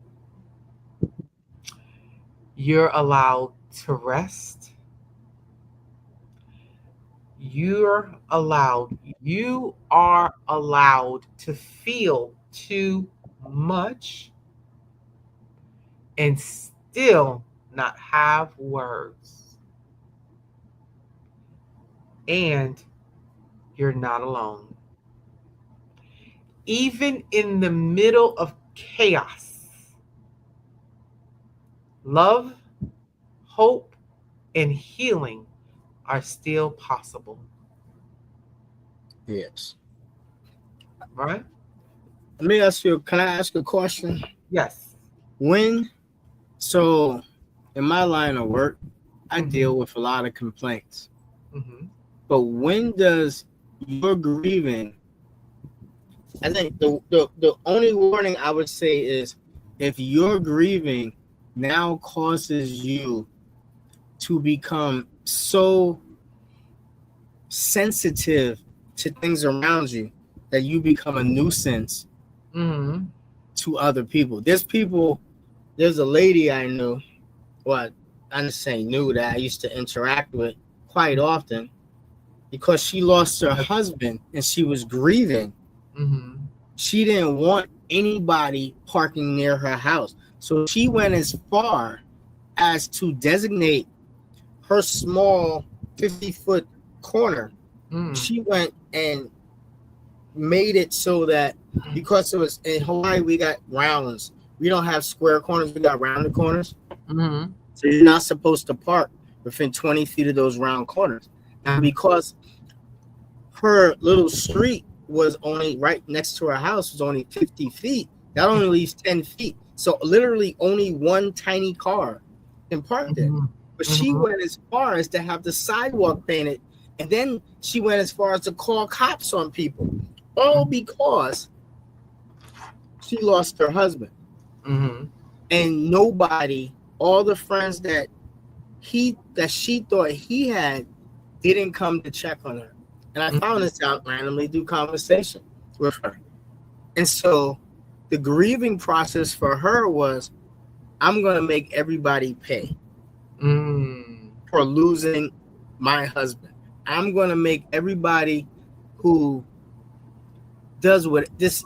You're allowed to rest. You are allowed to feel too much and still not have words. And you're not alone. Even in the middle of chaos, love, hope, and healing are still possible. Yes. Right? Let me ask you, can I ask a question? Yes. So in my line of work, I deal with a lot of complaints. Mm-hmm. But when does your grieving, I think the only warning I would say is if your grieving now causes you to become so sensitive to things around you that you become a nuisance Mm-hmm. to other people. There's a lady I knew, well, I'm just saying knew that I used to interact with quite often because she lost her husband and she was grieving. Mm-hmm. She didn't want anybody parking near her house. So she went as far as to designate her small 50-foot corner. Mm-hmm. She went and made it so that because it was in Hawaii, we got rounds. We don't have square corners, we got rounded corners. Mm-hmm. So you're not supposed to park within 20 feet of those round corners. Now, because her little street was only right next to her house, was only 50 feet, that only leaves 10 feet. So literally only one tiny car can park there. But she went as far as to have the sidewalk painted. And then she went as far as to call cops on people. All because she lost her husband. Mm-hmm. And nobody, all the friends that she thought he had, didn't come to check on her. And I found this out randomly through conversation with her. And so the grieving process for her was, I'm going to make everybody pay for losing my husband. I'm going to make everybody who does what this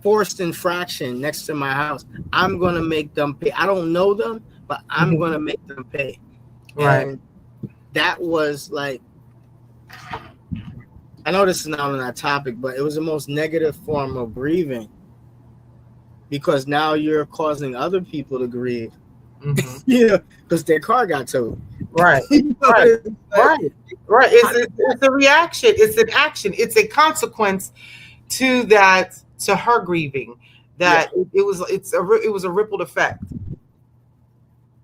forced infraction next to my house, I'm going to make them pay. I don't know them, but I'm going to make them pay. Right. And that was like, I know this is not on that topic, but it was the most negative form of grieving because now you're causing other people to grieve. Mm-hmm. Yeah, because their car got towed. Right. Right. Right. It's a reaction. It's an action. It's a consequence to that, to her grieving. That it was a rippled effect.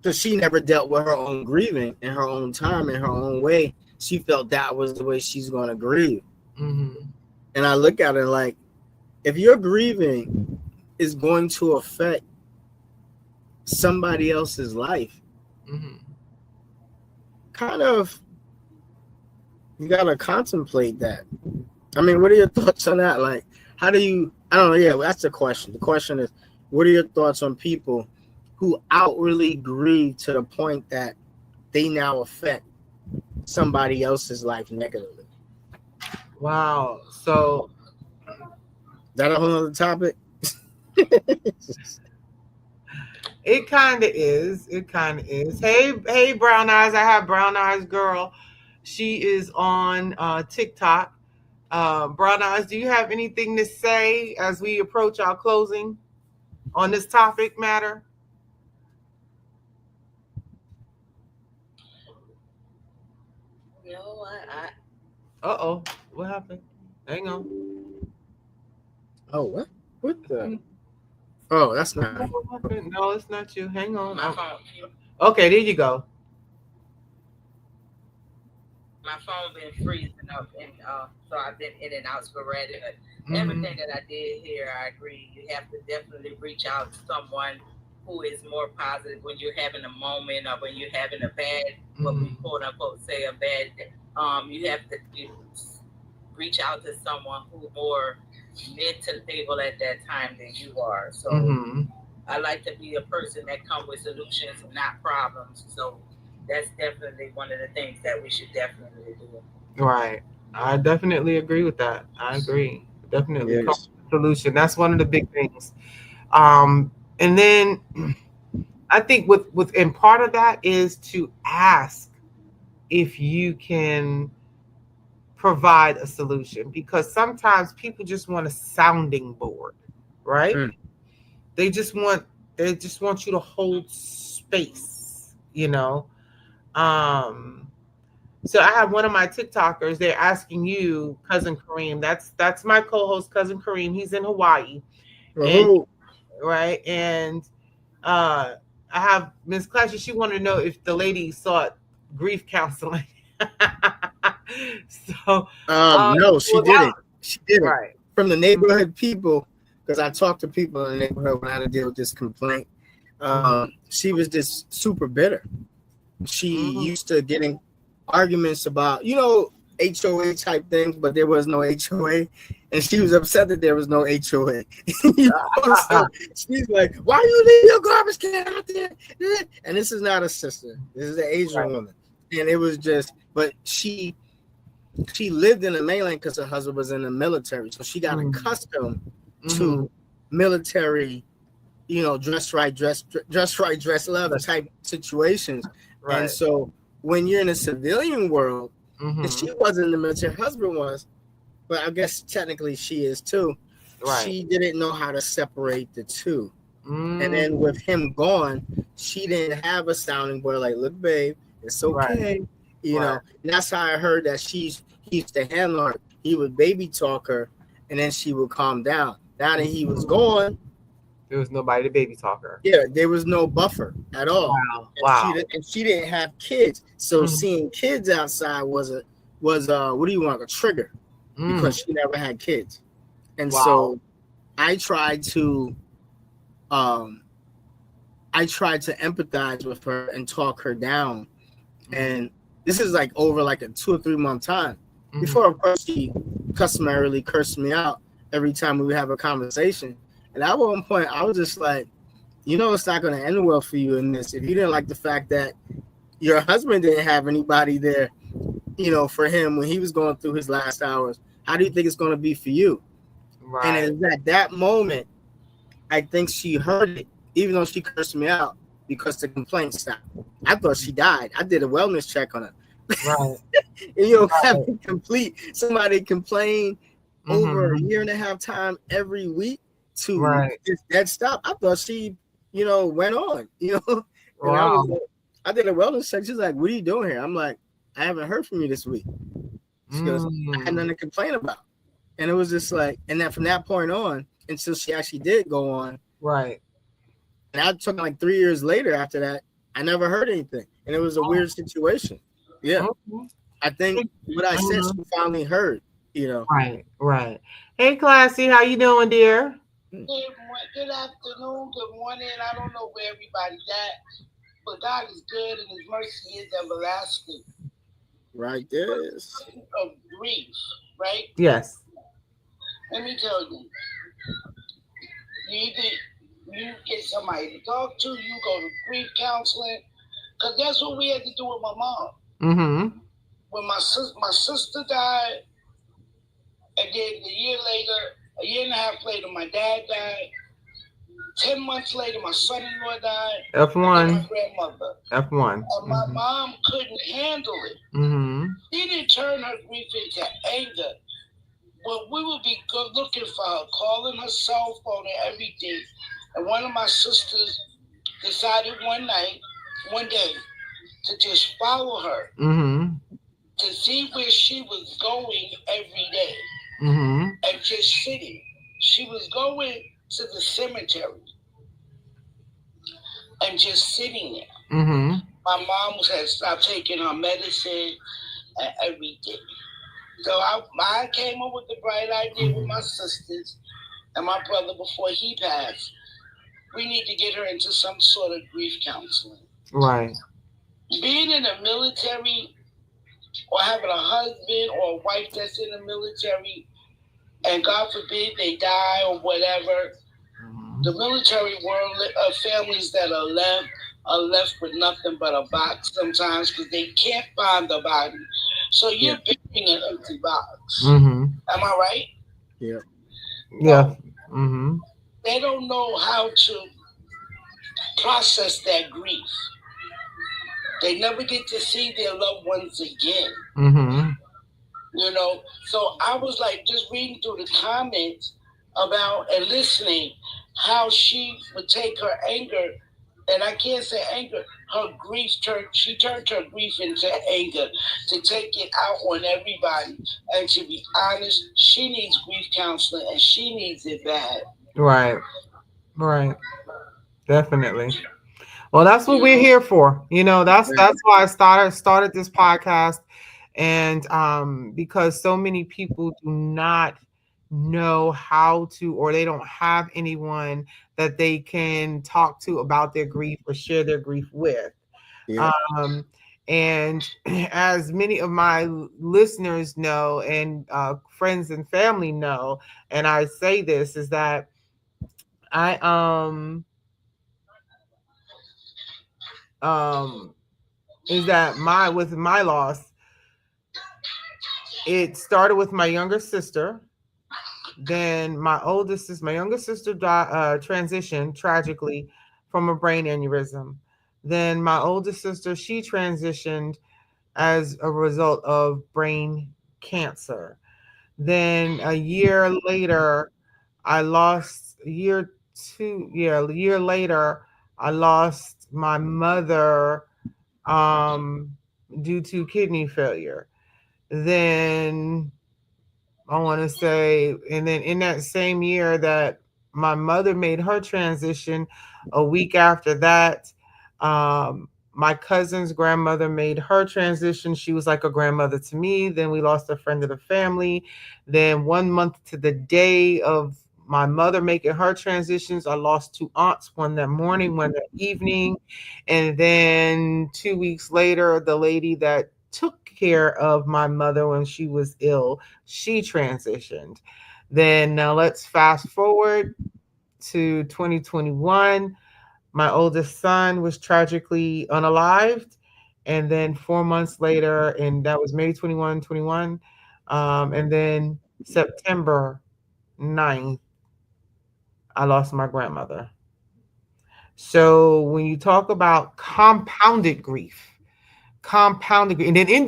Because she never dealt with her own grieving in her own time, in her own way. She felt that was the way she's going to grieve. Mm-hmm. And I look at it like, if your grieving is going to affect somebody else's life, kind of, you got to contemplate that. I mean, what are your thoughts on that? Like, how do you, I don't know. Yeah, that's the question. The question is, what are your thoughts on people who outwardly grieve to the point that they now affect somebody else's life negatively? Wow. So that a whole other topic? It kind of is. It kind of is. Hey, Brown Eyes. I have Brown Eyes Girl. She is on TikTok. Brown Eyes, do you have anything to say as we approach our closing on this topic matter? No, Uh-oh. What happened? Hang on. Oh, what? What the? Oh, that's not. No, it's not you. Hang on. my phone. Okay, there you go. My phone been freezing up, and so I've been in and out sporadic. Everything that I did here, I agree. You have to definitely reach out to someone who is more positive when you're having a moment or when you're having a bad, what we quote unquote say a bad. You have to reach out to someone who's more mentally stable at that time than you are. So I like to be a person that comes with solutions, not problems. So that's definitely one of the things that we should definitely do. Right. I definitely agree with that. I agree. Definitely. Yes. Solution. That's one of the big things. And then I think with and part of that is to ask if you can provide a solution, because sometimes people just want a sounding board, right? They just want you to hold space, you know. So I have one of my TikTokers, they're asking you, Cousin Kareem. That's my co-host, Cousin Kareem. He's in Hawaii. And, right. And I have Miss Clashy, she wanted to know if the lady sought grief counseling. So no, she didn't. She didn't. Right. From the neighborhood people, because I talked to people in the neighborhood when I had to deal with this complaint. She was just super bitter. She used to getting arguments about, HOA type things, but there was no HOA, and she was upset that there was no HOA. You know, so she's like, "Why you leave your garbage can out there?" And this is not a sister; this is an Asian Right. woman, and it was just. But she lived in the mainland because her husband was in the military, so she got Mm. accustomed Mhm. to military, dress right, dress right, dress left type situations. And Right. so when you're in the civilian world, and Mhm. she wasn't in the military, her husband was, but I guess technically she is too. Right. She didn't know how to separate the two. And Mm. then with him gone, she didn't have a sounding board like, look, babe, it's Right. okay. Right. And that's how I heard that he used to handle her. He would baby talk her, and then she would calm down. Now that he was gone, There was nobody to baby talk her. yeah, there was no buffer at all. Wow. Wow. And she didn't have kids. So Mhm. seeing kids outside was what do you want, a trigger, Mm. because she never had kids. And Wow. so I tried to um empathize with her and talk her down. And this is like over like a 2 or 3 month time. Mhm. Before, of course, she customarily cursed me out every time we would have a conversation. And at one point, I was just like, it's not going to end well for you in this. If you didn't like the fact that your husband didn't have anybody there, for him when he was going through his last hours, how do you think it's going to be for you? And Right. it was at that moment, I think she heard it, even though she cursed me out, because the complaint stopped. I thought she died. I did a wellness check on her. Right. And you don't have Right. it complete. Somebody complained over a Mhm. year and a half time every week to Right. just dead stop. I thought she, went on, and Wow. I did a wellness check. She's like, "What are you doing here?" I'm like, "I haven't heard from you this week." She goes, "I had Mm. nothing to complain about." And it was just like, and then from that point on, until she actually did go on, Right. and I took like 3 years later after that, I never heard anything. And it was a weird situation. Yeah. Okay. I think what I said, Mhm. she finally heard. Right. Right. Hey, Classy, how you doing, dear? Good afternoon, good morning. I don't know where everybody's at, but God is good and His mercy is everlasting. Right there. Of grief, right? Yes. Let me tell you, you either you get somebody to talk to, you go to grief counseling, because that's what we had to do with my mom. Mm-hmm. When my sister died, and then a year and a half later, my dad died. 10 months later, my son-in-law died. And F1. my grandmother. F1. And my mom couldn't handle it. Mm-hmm. She didn't turn her grief into anger. But we would be looking for her, calling her cell phone and everything. And one of my sisters decided one day, to just follow her Mm-hmm. to see where she was going every day Mm-hmm. and just sitting. She was going to the cemetery and just sitting there. Mm-hmm. My mom had stopped taking her medicine and everything. So I came up with the bright idea with my sisters and my brother before he passed. We need to get her into some sort of grief counseling. Right. Being in the military or having a husband or a wife that's in the military, and God forbid they die or whatever, the military world families that are left with nothing but a box sometimes because they can't find the body. So you're burying an empty box. Mm-hmm. Am I right? Yeah. Yeah. Mm-hmm. They don't know how to process that grief. They never get to see their loved ones again. Mm-hmm. So I was like just reading through the comments about and listening how she would take her anger, and I can't say anger, her grief she turned her grief into anger to take it out on everybody. And to be honest, she needs grief counseling and she needs it bad. Right. Right. Definitely. Well, that's what we're here for. That's why I started this podcast. And because so many people do not know how to, or they don't have anyone that they can talk to about their grief or share their grief with. Yeah. Um, And as many of my listeners know, and friends and family know, and I say this, is that I um is that my with my loss, it started with my younger sister. Then my younger sister transitioned tragically from a brain aneurysm. Then my oldest sister, she transitioned as a result of brain cancer. Then a year later, I lost a year later, I lost my mother um, due to kidney failure. Then I want to say, and then in that same year that my mother made her transition, a week after that, my cousin's grandmother made her transition. She was like a grandmother to me. Then we lost a friend of the family. Then 1 month to the day of my mother making her transitions, I lost two aunts, one that morning, one that evening. And then 2 weeks later, the lady that took care of my mother when she was ill, she transitioned. Then now let's fast forward to 2021. My oldest son was tragically unalived. And then 4 months later, and that was May 21. And then September 9th, I lost my grandmother. So when you talk about compounded grief, and then in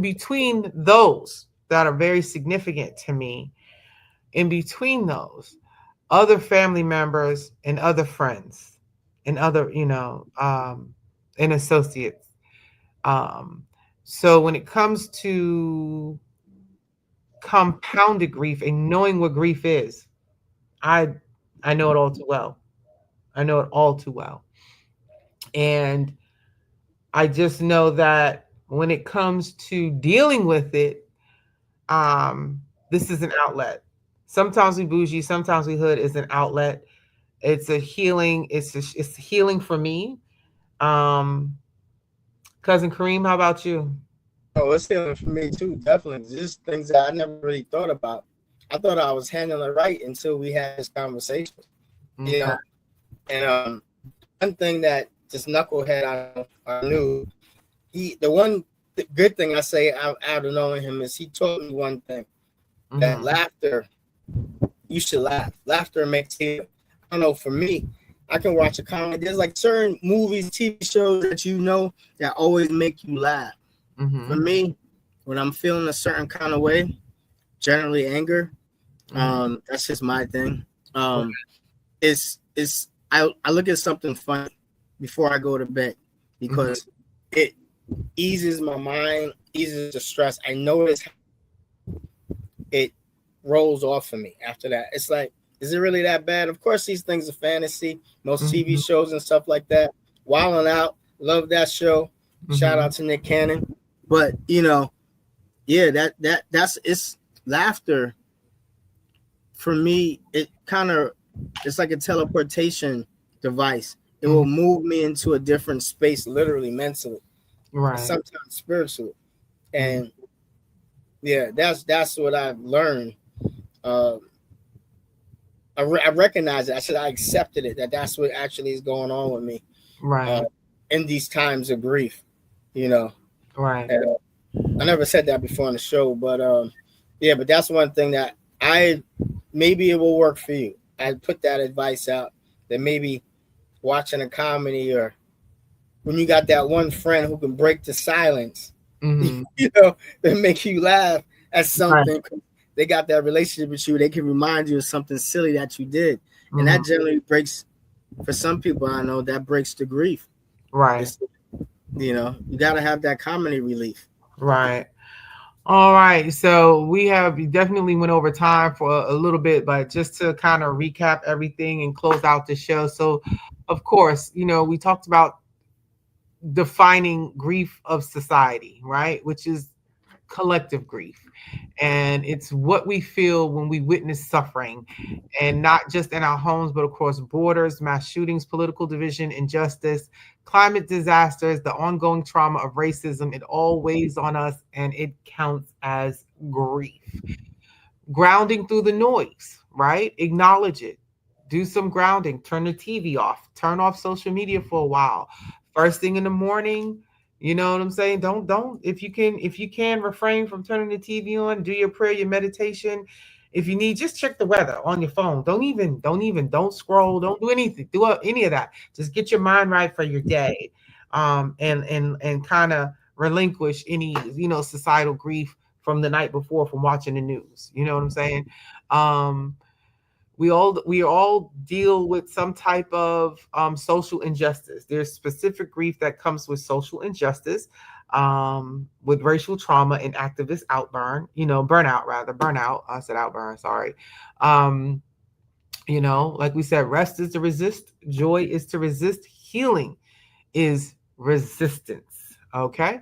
between those that are very significant to me, in between those, other family members and other friends and other, and associates. Um, so when it comes to compounded grief and knowing what grief is, I I know it all too well. I know it all too well. And I just know that when it comes to dealing with it, this is an outlet. Sometimes we bougie, sometimes we hood is an outlet. It's a healing. It's healing for me. Um, Cousin Kareem, how about you? Oh, it's healing for me too, definitely. Just things that I never really thought about. I thought I was handling it right until we had this conversation. You Okay. know, and one thing that this knucklehead I knew, the good thing I say out of knowing him is he taught me one thing, that Mhm. laughter, you should laugh. Laughter makes heal. I don't know, for me, I can watch a comedy. There's like certain movies, TV shows that that always make you laugh. For Mhm. me, when I'm feeling a certain kind of way, generally anger, Mhm. that's just my thing. I look at something funny before I go to bed Mhm. because it eases my mind, eases the stress. I notice it rolls off of me after that. It's like, is it really that bad? Of course, these things are fantasy. Most TV Mhm. shows and stuff like that. Wilding Out, love that show. Shout Mhm. out to Nick Cannon. But yeah, that's it's laughter for me. It kind of it's like a teleportation device. It will Mhm. move me into a different space, literally, mentally, and Right. sometimes spiritually. Mhm. And yeah, that's what I've learned. Uh, I recognize it. I accepted it. That's what actually is going on with me uh, Right. in these times of grief. You know, Right. and, I never said that before on the show, but yeah, but that's one thing that I maybe it will work for you. I put that advice out that maybe watching a comedy or when you got that one friend who can break the silence, Mhm. that make you laugh at Right. something. They got that relationship with you. They can remind you of something silly that you did, and Mhm. that generally breaks. For some people, I know that breaks the grief. Right. It's you got to have that comedy relief. Right. All right. So we definitely went over time for a little bit, but just to kind of recap everything and close out the show. So, of course, we talked about defining grief of society, right? Which is collective grief. And it's what we feel when we witness suffering, and not just in our homes, but across borders, mass shootings, political division, injustice, climate disasters, the ongoing trauma of racism. It all weighs on us and it counts as grief. Grounding through the noise, right? Acknowledge it. Do some grounding. Turn the TV off. Turn off social media for a while. First thing in the morning, you know what I'm saying? Don't if you can refrain from turning the TV on, do your prayer, your meditation. If you need, just check the weather on your phone. Don't scroll, don't do anything, do any of that. Just get your mind right for your day. And kind of relinquish any, societal grief from the night before from watching the news. You know what I'm saying? Um, we all deal with some type of social injustice. There's specific grief that comes with social injustice, with racial trauma and activist burnout. I said outburn, sorry. Um, like we said, rest is to resist, joy is to resist, healing is resistance. Okay.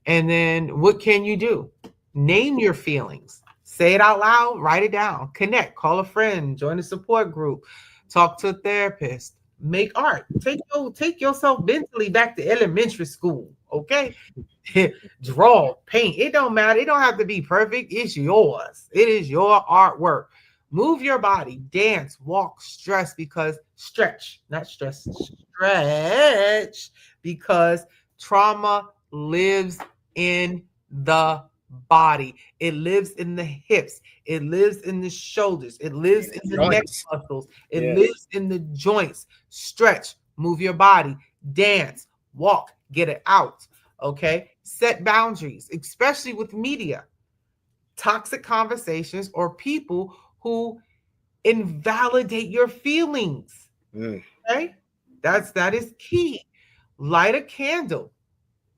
And then what can you do? Name your feelings. Say it out loud, write it down, connect, call a friend, join a support group, talk to a therapist, make art. Take yourself mentally back to elementary school, okay? Draw, paint. It don't matter. It don't have to be perfect. It's yours. It is your artwork. Move your body, dance, walk, stretch, not stress, stretch, because trauma lives in the body. It lives in the hips. It lives in the shoulders. It lives in the neck muscles. It lives in the joints. Stretch, move your body, dance, walk, get it out. Okay. Set boundaries, especially with media, toxic conversations, or people who invalidate your feelings. Okay. That is key. Light a candle.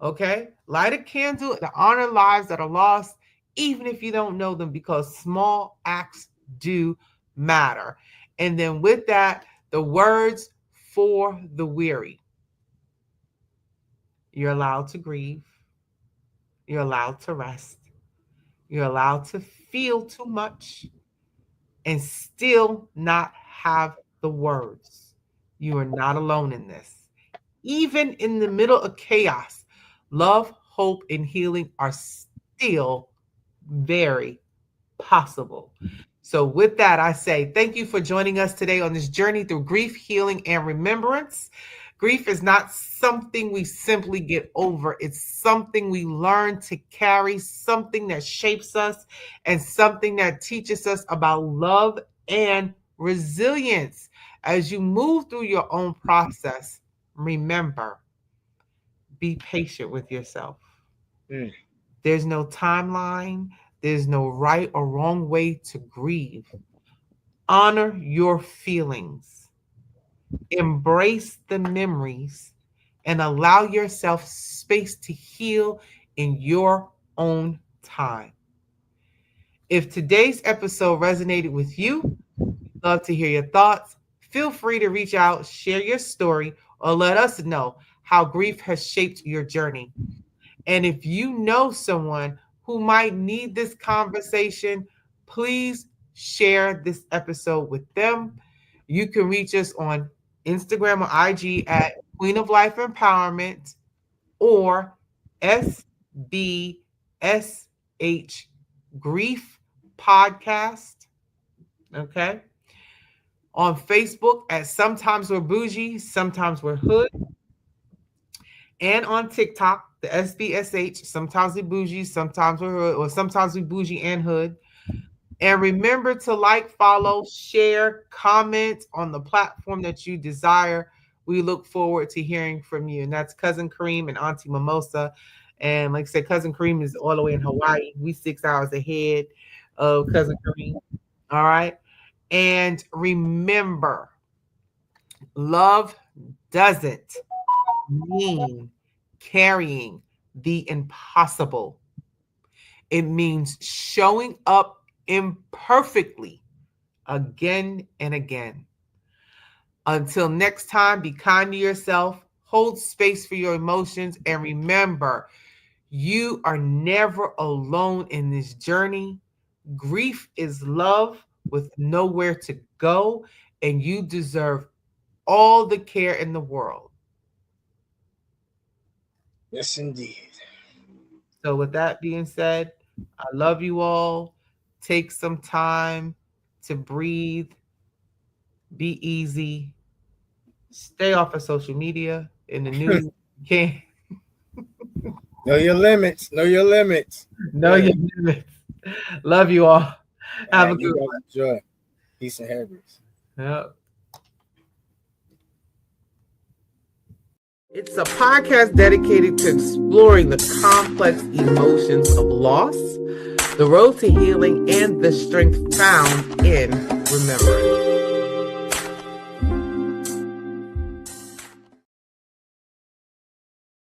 Okay. Light a candle to honor lives that are lost, even if you don't know them, because small acts do matter. And then with that, the words for the weary. You're allowed to grieve. You're allowed to rest. You're allowed to feel too much and still not have the words. You are not alone in this. Even in the middle of chaos, love, hope, and healing are still very possible. So, with that, I say thank you for joining us today on this journey through grief, healing, and remembrance. Grief is not something we simply get over. It's something we learn to carry, something that shapes us, and something that teaches us about love and resilience. As you move through your own process, remember, be patient with yourself. There's no timeline. There's no right or wrong way to grieve. Honor your feelings. Embrace the memories and allow yourself space to heal in your own time. If today's episode resonated with you, love to hear your thoughts. Feel free to reach out, share your story, or let us know how grief has shaped your journey. And if you know someone who might need this conversation, please share this episode with them. You can reach us on Instagram or IG at Queen of Life Empowerment or SBSH Grief Podcast. Okay. On Facebook at Sometimes We're Boujee, Sometimes We're Hood. And on TikTok, the SBSH, Sometimes We Boujee, Sometimes We're Hood, or Sometimes We Boujee and Hood. And remember to like, follow, share, comment on the platform that you desire. We look forward to hearing from you. And that's Cousin Kareem and Auntie Mimosa. And like I said, Cousin Kareem is all the way in Hawaii. We 6 hours ahead of Cousin Kareem. All right. And remember, love doesn't mean carrying the impossible. It means showing up imperfectly again and again. Until next time, be kind to yourself, hold space for your emotions, and remember, You are never alone in this journey. Grief is love with nowhere to go, and you deserve all the care in the world. Yes, indeed. So, with that being said, I love you all. Take some time to breathe, be easy, stay off of social media in the news. You can't Know your limits. Know your limits. know your limits. Love you all. Have a good you one. guys enjoy. Peace and happiness. Yep. It's a podcast dedicated to exploring the complex emotions of loss, the road to healing, and the strength found in remembering.